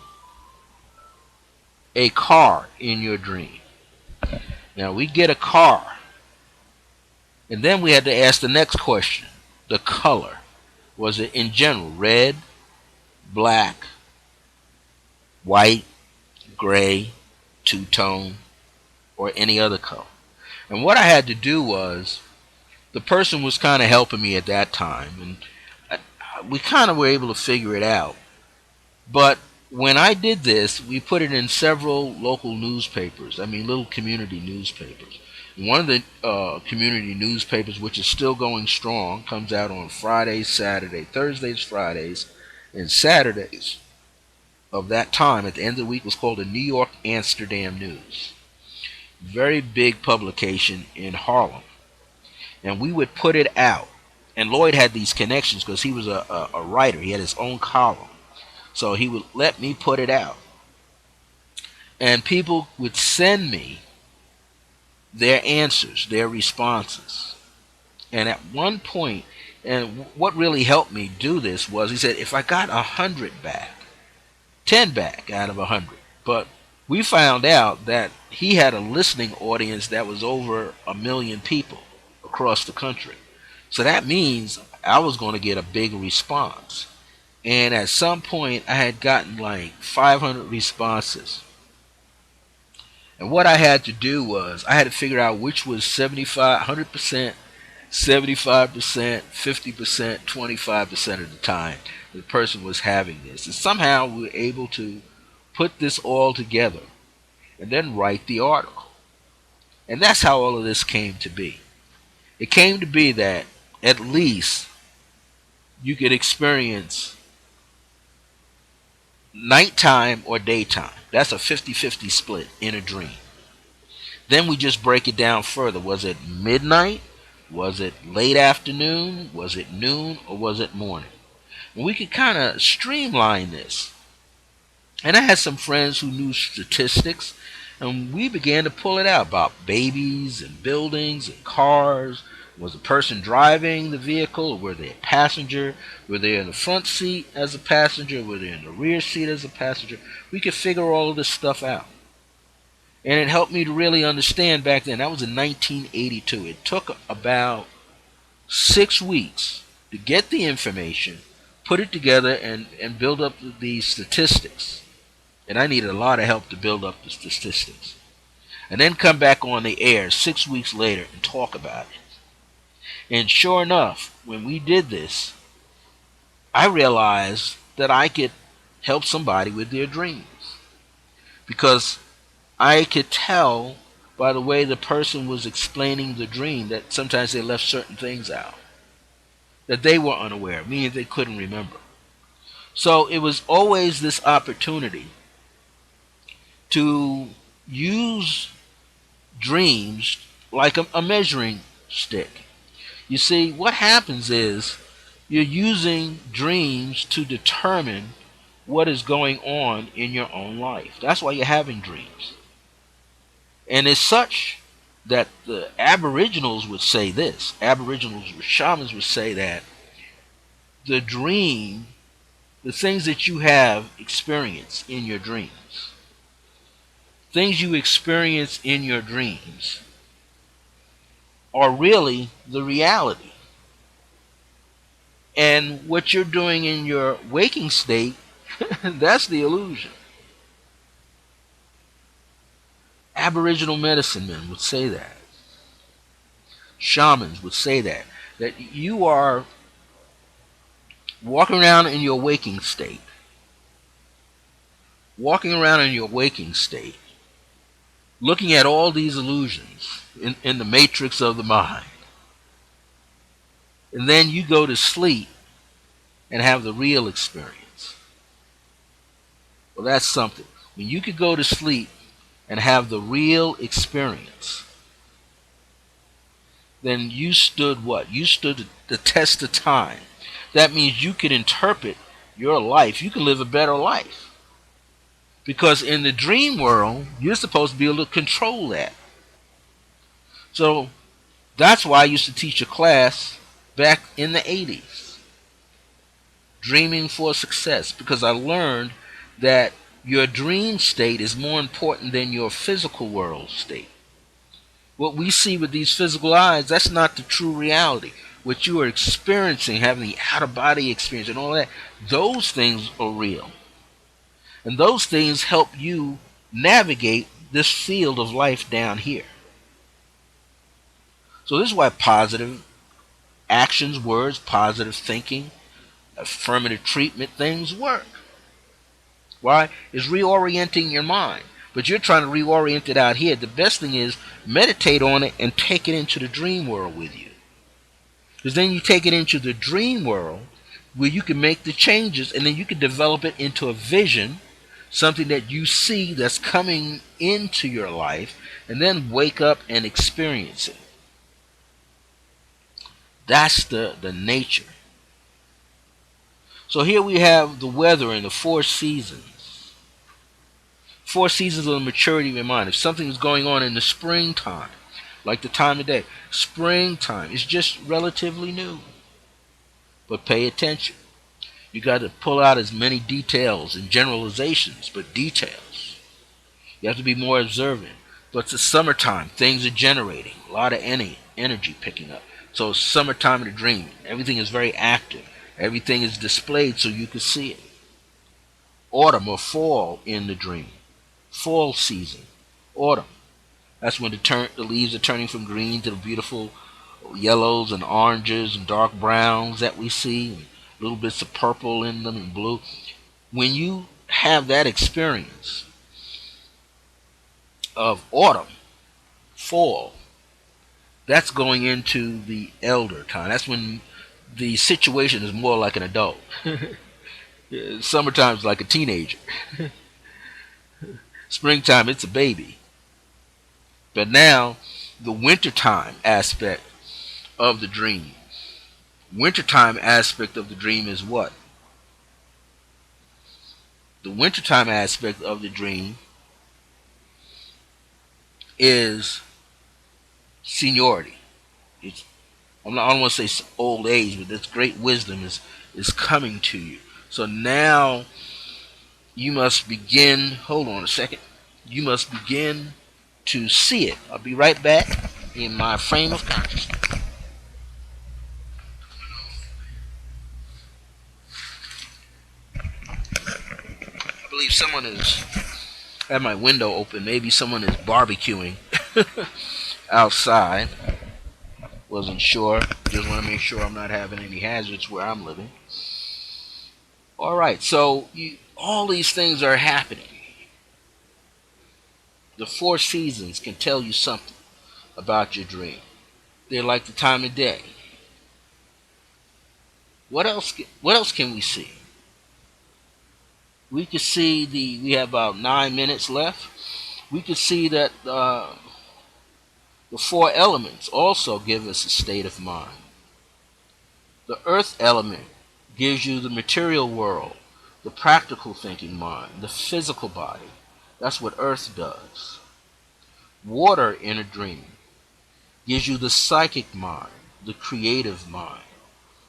a car in your dream? Now we get a car, and then we had to ask the next question: the color. Was it in general red, black, white, gray, two-tone, or any other color? And what I had to do was, the person was kind of helping me at that time, and we kind of were able to figure it out. But when I did this, we put it in several local newspapers. I mean, little community newspapers. And one of the community newspapers, which is still going strong, comes out on Fridays, Saturdays, Thursdays, Fridays, and Saturdays of that time at the end of the week, was called the New York Amsterdam News. Very big publication in Harlem. And we would put it out. And Lloyd had these connections because he was a writer. He had his own column. So he would let me put it out. And people would send me their answers, their responses. And at one point, and what really helped me do this was, he said, if I got 100 back, 10 back out of 100. But we found out that he had a listening audience that was over 1 million people across the country. So that means I was going to get a big response. And at some point, I had gotten like 500 responses. And what I had to do was I had to figure out which was 75, 100%, 75%, 50%, 25% of the time the person was having this. And somehow we were able to put this all together and then write the article. And that's how all of this came to be. It came to be that at least you could experience nighttime or daytime. That's a 50-50 split in a dream. Then we just break it down further. Was it midnight? Was it late afternoon? Was it noon? Or was it morning? And we could kind of streamline this. And I had some friends who knew statistics, and we began to pull it out about babies and buildings and cars. Was the person driving the vehicle, or were they a passenger? Were they in the front seat as a passenger? Were they in the rear seat as a passenger? We could figure all of this stuff out. And it helped me to really understand back then. That was in 1982. It took about 6 weeks to get the information, put it together, and build up the statistics. And I needed a lot of help to build up the statistics. And then come back on the air 6 weeks later and talk about it. And sure enough, when we did this, I realized that I could help somebody with their dreams. Because I could tell by the way the person was explaining the dream that sometimes they left certain things out that they were unaware of, meaning they couldn't remember. So it was always this opportunity to use dreams like a measuring stick. You see, what happens is you're using dreams to determine what is going on in your own life. That's why you're having dreams. And it's such that the Aboriginals would say this. Aboriginals, shamans would say that the dream, the things that you have experienced in your dreams, things you experience in your dreams are really the reality. And what you're doing in your waking state, that's the illusion. Aboriginal medicine men would say that. Shamans would say that you are walking around in your waking state, looking at all these illusions in the matrix of the mind. And then you go to sleep and have the real experience. Well, that's something. When you could go to sleep and have the real experience, then you stood what? You stood the test of time. That means you can interpret your life. You can live a better life. Because in the dream world, you're supposed to be able to control that. So that's why I used to teach a class back in the 80s, Dreaming for Success, because I learned that your dream state is more important than your physical world state. What we see with these physical eyes, that's not the true reality. What you are experiencing, having the out-of-body experience and all that, those things are real. And those things help you navigate this field of life down here. So this is why positive actions, words, positive thinking, affirmative treatment, things work. Why? It's reorienting your mind. But you're trying to reorient it out here. The best thing is meditate on it and take it into the dream world with you. Because then you take it into the dream world where you can make the changes, and then you can develop it into a vision, something that you see that's coming into your life, and then wake up and experience it. That's the nature. So here we have the weather in the 4 seasons. 4 seasons of the maturity of your mind. If something is going on in the springtime, like the time of day, springtime is just relatively new. But pay attention. You got to pull out as many details and generalizations, but details. You have to be more observant. But it's the summertime. Things are generating. A lot of energy picking up. So it's summertime of the dream. Everything is very active. Everything is displayed so you can see it. Autumn or fall in the dream. Fall season. Autumn. That's when the leaves are turning from green to the beautiful yellows and oranges and dark browns that we see, and little bits of purple in them and blue. When you have that experience of autumn, fall, that's going into the elder time. That's when the situation is more like an adult. Summertime is like a teenager. Springtime, it's a baby. But now, the wintertime aspect of the dream. Wintertime aspect of the dream is what? The wintertime aspect of the dream is seniority. It's, I don't want to say old age, but this great wisdom is coming to you. So now you must begin. Hold on a second. You must begin to see it. I'll be right back in my frame of consciousness. I believe someone is at my window open. Maybe someone is barbecuing outside. Wasn't sure. Just want to make sure I'm not having any hazards where I'm living. All right. So all these things are happening. The four seasons can tell you something about your dream. They're like the time of day. What else? What else can we see? We could see We have about 9 minutes left. We could see that the four elements also give us a state of mind. The earth element gives you the material world, the practical thinking mind, the physical body. That's what earth does. Water in a dream gives you the psychic mind, the creative mind,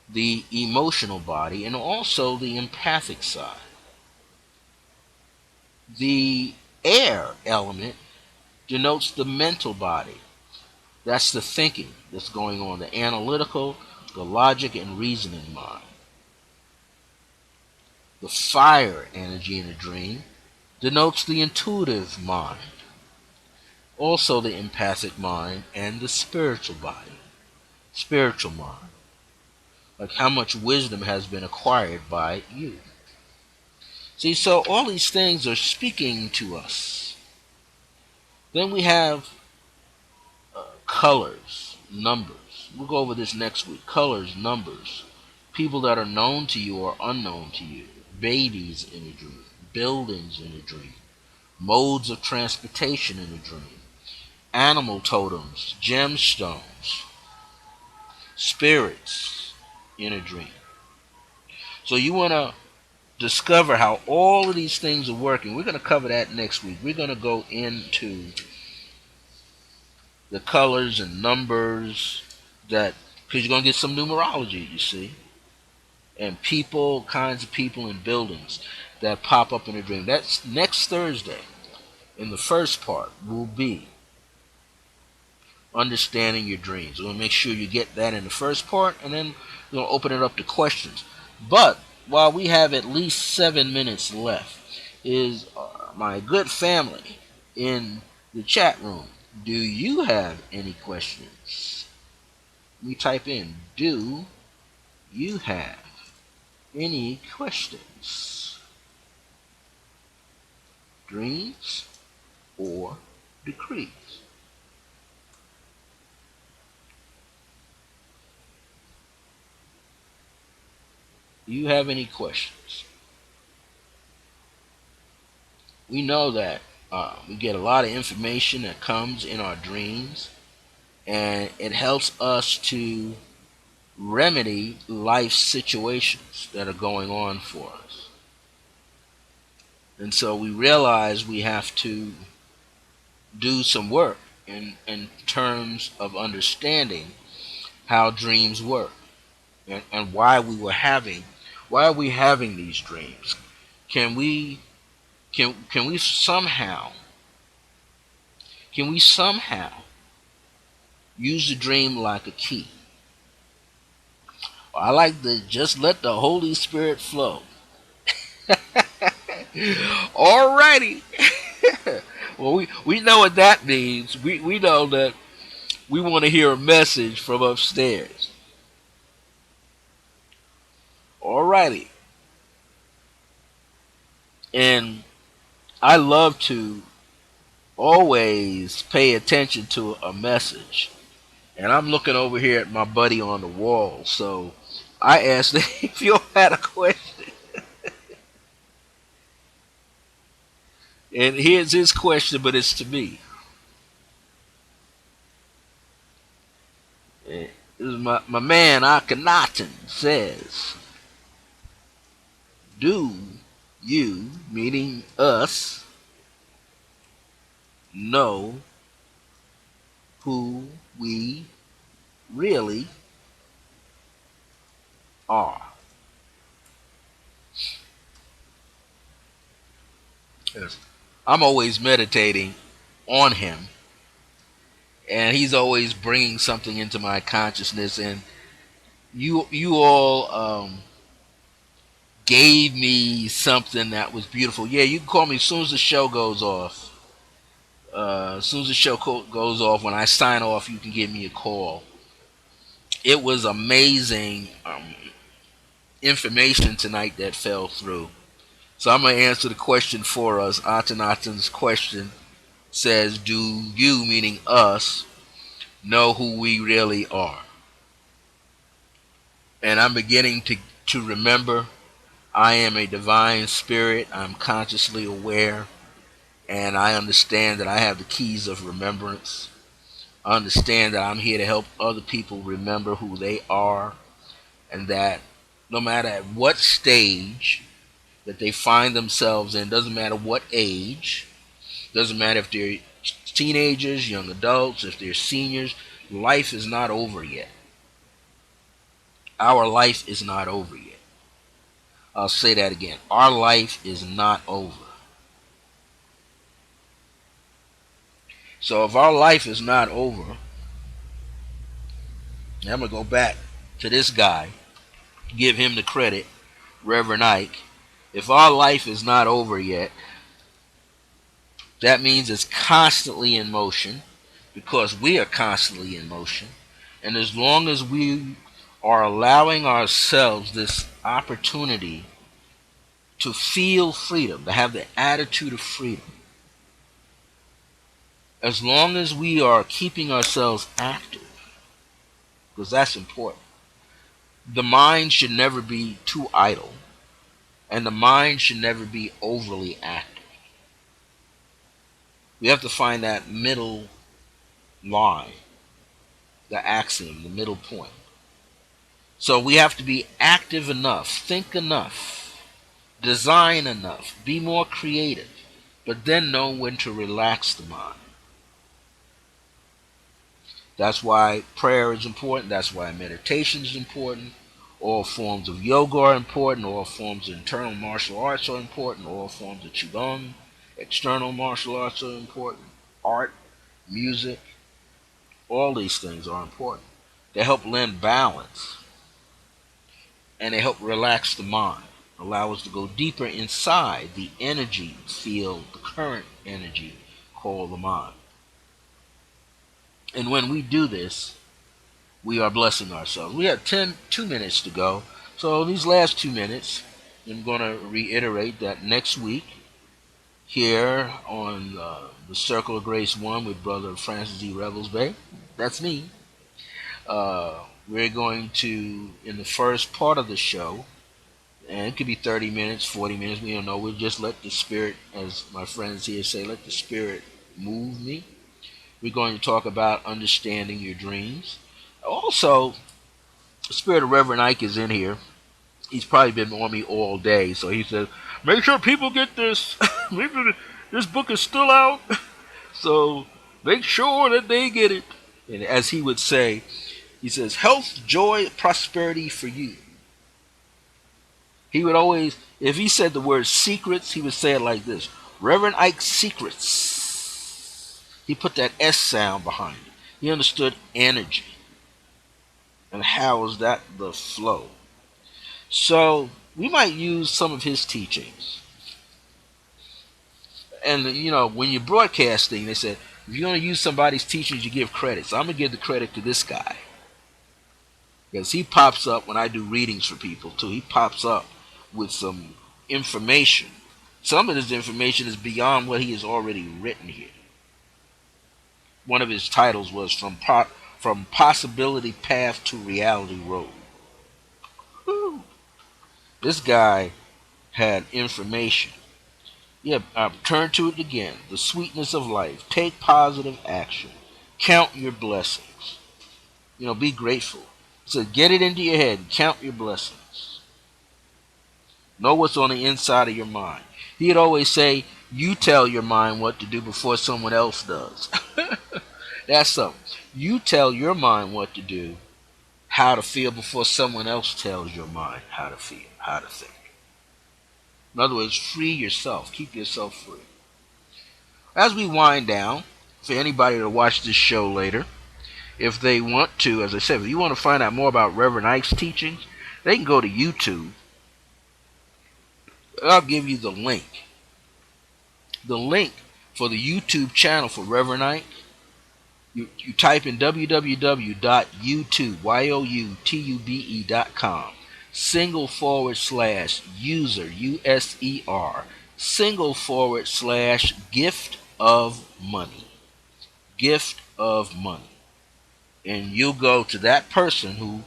the emotional body, and also the empathic side. The air element denotes the mental body. That's the thinking that's going on, the analytical, the logic and reasoning mind. The fire energy in a dream denotes the intuitive mind, also the empathic mind, and the spiritual body, spiritual mind, like how much wisdom has been acquired by you. See, so all these things are speaking to us. Then we have colors, numbers. We'll go over this next week. Colors, numbers, people that are known to you or unknown to you, babies in a dream, buildings in a dream, modes of transportation in a dream, animal totems, gemstones, spirits in a dream. So you want to discover how all of these things are working. We're going to cover that next week. We're going to go into the colors and numbers that, because you're going to get some numerology, you see, and people, kinds of people and buildings that pop up in a dream. That's next Thursday. In the first part will be understanding your dreams. We're going to make sure you get that in the first part, and then we're going to open it up to questions. But while we have at least 7 minutes left, is my good family in the chat room, do you have any questions? We type in, do you have any questions? Dreams or decrees? Do you have any questions? We know that we get a lot of information that comes in our dreams, and it helps us to remedy life situations that are going on for us. And so we realize we have to do some work in terms of understanding how dreams work, and why are we having these dreams? Can we can we somehow use the dream like a key? I like to just let the Holy Spirit flow. Alrighty. Well, we know what that means. We know that we want to hear a message from upstairs. Alrighty. And I love to always pay attention to a message. And I'm looking over here at my buddy on the wall. So I asked him if you had a question. And here's his question, but it's to me. This is my man Akhenaten says, do you, meaning us, know who we really are? Yes. I'm always meditating on him, and he's always bringing something into my consciousness. And you all gave me something that was beautiful. Yeah, you can call me as soon as the show goes off. As soon as the show goes off, when I sign off, you can give me a call. It was amazing information tonight that fell through. So I'm going to answer the question for us. Akhenaten's question says, do you, meaning us, know who we really are? And I'm beginning to remember I am a divine spirit. I'm consciously aware, and I understand that I have the keys of remembrance. I understand that I'm here to help other people remember who they are, and that no matter at what stage that they find themselves in, doesn't matter what age, doesn't matter if they're teenagers, young adults, if they're seniors, life is not over yet. Our life is not over yet. I'll say that again. Our life is not over. So if our life is not over, I'm going to go back to this guy, give him the credit, Reverend Ike. If our life is not over yet, that means it's constantly in motion because we are constantly in motion. And as long as we are allowing ourselves this opportunity to feel freedom, to have the attitude of freedom, as long as we are keeping ourselves active, because that's important, the mind should never be too idle, and the mind should never be overly active. We have to find that middle line, the axiom, the middle point. So we have to be active enough, think enough, design enough, be more creative, but then know when to relax the mind. That's why prayer is important. That's why meditation is important. All forms of yoga are important. All forms of internal martial arts are important. All forms of qigong, external martial arts are important. Art, music, all these things are important. They help lend balance, and they help relax the mind, allow us to go deeper inside the energy field, the current energy called the mind. And when we do this, we are blessing ourselves. We have 2 minutes to go. So these last 2 minutes, I'm going to reiterate that next week here on the Circle of Grace 1 with Brother Francis D. Revels-Bey, that's me, we're going to, in the first part of the show, and it could be 30 minutes, 40 minutes, we don't know, we'll just let the Spirit, as my friends here say, let the Spirit move me. We're going to talk about understanding your dreams. Also, the spirit of Reverend Ike is in here. He's probably been on me all day, so he says, make sure people get this. This book is still out, so make sure that they get it. And as he would say, he says, health, joy, prosperity for you. He would always, if he said the word secrets, he would say it like this, Reverend Ike's secrets. He put that S sound behind it. He understood energy. And how is that the flow? So we might use some of his teachings. And when you're broadcasting, they said if you're going to use somebody's teachings, you give credit. So I'm going to give the credit to this guy because he pops up when I do readings for people too. He pops up with some information. Some of this information is beyond what he has already written here. One of his titles was from Possibility Path to Reality Road. Whew. This guy had information. Yeah, turn to it again. The sweetness of life. Take positive action. Count your blessings. Be grateful. So get it into your head. Count your blessings. Know what's on the inside of your mind. He'd always say, you tell your mind what to do before someone else does. That's something. You tell your mind what to do, how to feel before someone else tells your mind how to feel, how to think. In other words, free yourself. Keep yourself free. As we wind down, for anybody to watch this show later, if they want to, as I said, if you want to find out more about Reverend Ike's teachings, they can go to YouTube. I'll give you the link. The link for the YouTube channel for Reverend Ike, you type in www.youtube.com /user user /gift of money, and you'll go to that person who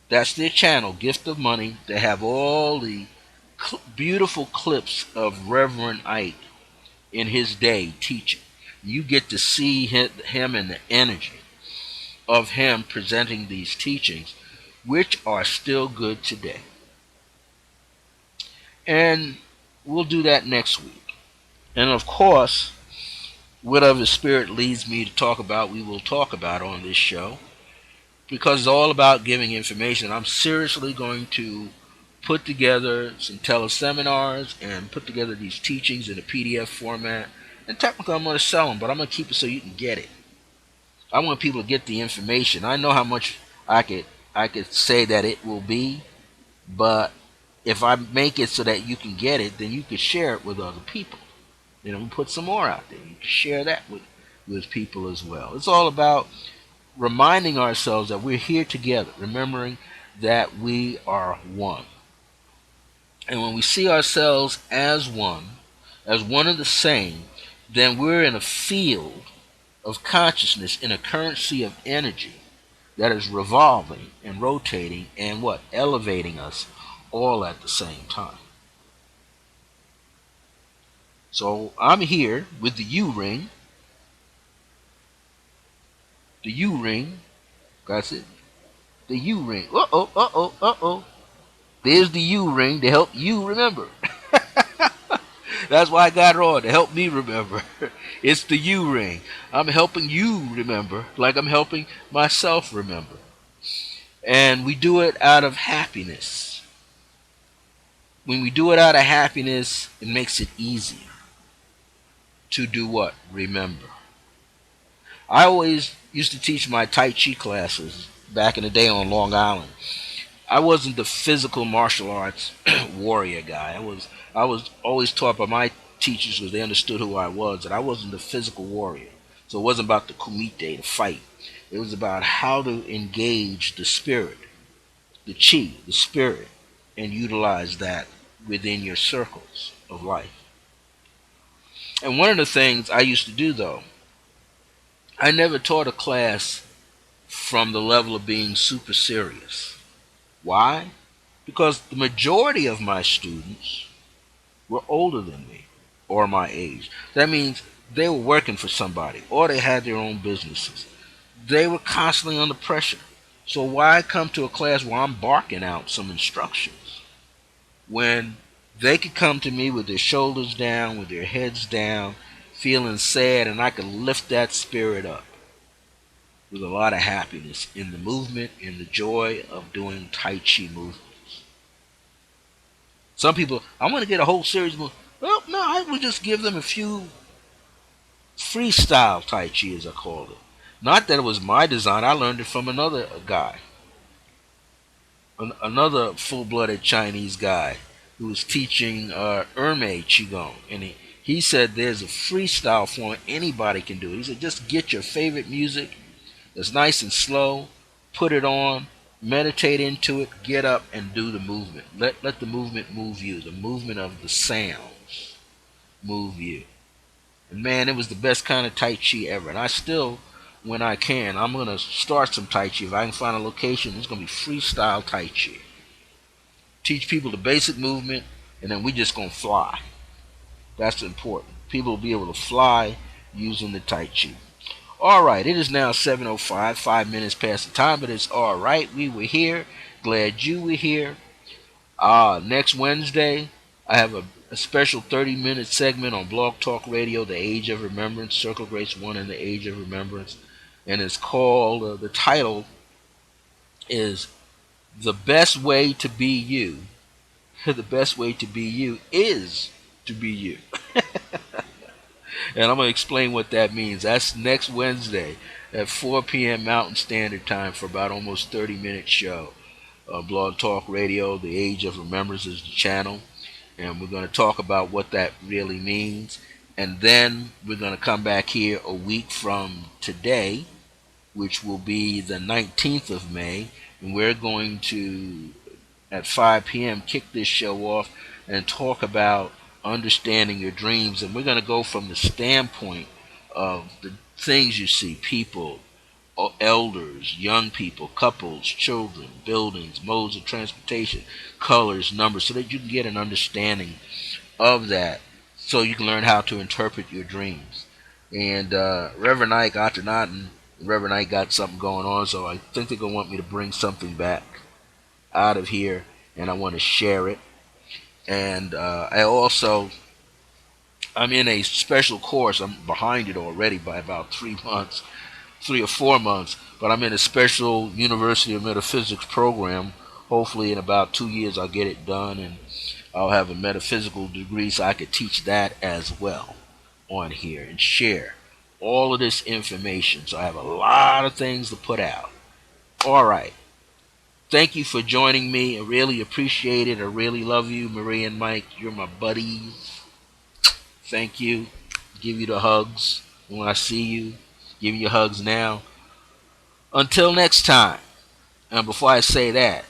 that's their channel, Gift of Money. They have all the beautiful clips of Reverend Ike in his day teaching. You get to see him and the energy of him presenting these teachings, which are still good today. And we'll do that next week. And of course, whatever Spirit leads me to talk about, we will talk about on this show, because it's all about giving information. I'm seriously going to put together some teleseminars and put together these teachings in a PDF format. And technically I'm going to sell them, but I'm going to keep it so you can get it. I want people to get the information. I know how much I could say that it will be, but if I make it so that you can get it, then you can share it with other people. Put some more out there. You can share that with people as well. It's all about reminding ourselves that we're here together, remembering that we are one. And when we see ourselves as one and the same, then we're in a field of consciousness, in a currency of energy that is revolving and rotating and elevating us all at the same time. So I'm here with the U-ring. The U-ring. That's it. The U-ring. Uh-oh. There's the U-ring to help you remember. That's why I got it on, to help me remember. It's the U-ring. I'm helping you remember like I'm helping myself remember. And we do it out of happiness. When we do it out of happiness, it makes it easier to do what? Remember. I always used to teach my Tai Chi classes back in the day on Long Island. I wasn't the physical martial arts warrior guy. I was always taught by my teachers, because they understood who I was, that I wasn't the physical warrior. So it wasn't about the kumite, the fight. It was about how to engage the spirit, the chi, the spirit, and utilize that within your circles of life. And one of the things I used to do, though, I never taught a class from the level of being super serious. Why? Because the majority of my students were older than me, or my age. That means they were working for somebody, or they had their own businesses. They were constantly under pressure. So why come to a class where I'm barking out some instructions when they could come to me with their shoulders down, with their heads down, feeling sad, and I could lift that spirit up with a lot of happiness in the movement, in the joy of doing Tai Chi movements. Some people, I want to get a whole series of moves. Well, no, I would just give them a few freestyle Tai Chi, as I called it. Not that it was my design. I learned it from another guy, another full-blooded Chinese guy who was teaching Ermei Qigong, and He said there's a freestyle form anybody can do it. He said just get your favorite music that's nice and slow, put it on, meditate into it, get up and do the movement. Let the movement move you. The movement of the sounds move you. And man, it was the best kind of Tai Chi ever. And I still, when I can, I'm going to start some Tai Chi. If I can find a location, it's going to be freestyle Tai Chi. Teach people the basic movement, and then we just going to fly. That's important. People will be able to fly using the Tai Chi. All right, it is now 7:05, 5 minutes past the time, but it's all right. We were here. Glad you were here. Next Wednesday, I have a special 30-minute segment on Blog Talk Radio, The Age of Remembrance, Circle Grace 1 and The Age of Remembrance. And it's called, the title is The Best Way to Be You. The best way to be you is to be you. And I'm going to explain what that means. That's next Wednesday at 4 p.m. Mountain Standard Time for about almost 30-minute show. Blog Talk Radio, The Age of Remembrance is the channel. And we're going to talk about what that really means. And then we're going to come back here a week from today, which will be the 19th of May. And we're going to, at 5 p.m., kick this show off and talk about understanding your dreams. And we're going to go from the standpoint of the things you see, people, elders, young people, couples, children, buildings, modes of transportation, colors, numbers, so that you can get an understanding of that, so you can learn how to interpret your dreams. And Reverend Ike Atanaton, Reverend Ike got something going on, so I think they're going to want me to bring something back out of here, and I want to share it. And I'm in a special course. I'm behind it already by about 3 months, 3 or 4 months, but I'm in a special University of Metaphysics program. Hopefully in about 2 years I'll get it done, and I'll have a metaphysical degree so I could teach that as well on here and share all of this information. So I have a lot of things to put out. All right. Thank you for joining me. I really appreciate it. I really love you, Marie and Mike. You're my buddies. Thank you. Give you the hugs when I see you. Give you hugs now. Until next time. And before I say that,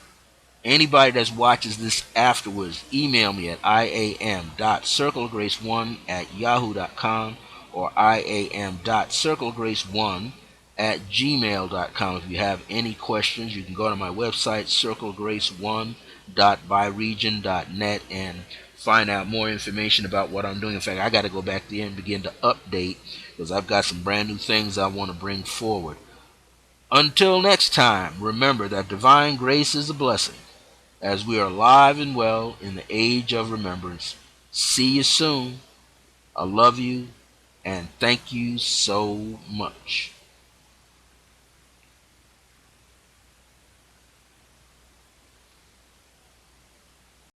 anybody that watches this afterwards, email me at iam.circlegrace1@yahoo.com or iam.circlegrace1@gmail.com. If you have any questions, you can go to my website, circlegrace1.byregion.net, and find out more information about what I'm doing. In fact, I got to go back there and begin to update, because I've got some brand new things I want to bring forward. Until next time, remember that divine grace is a blessing, as we are alive and well in the age of remembrance. See you soon. I love you, and thank you so much.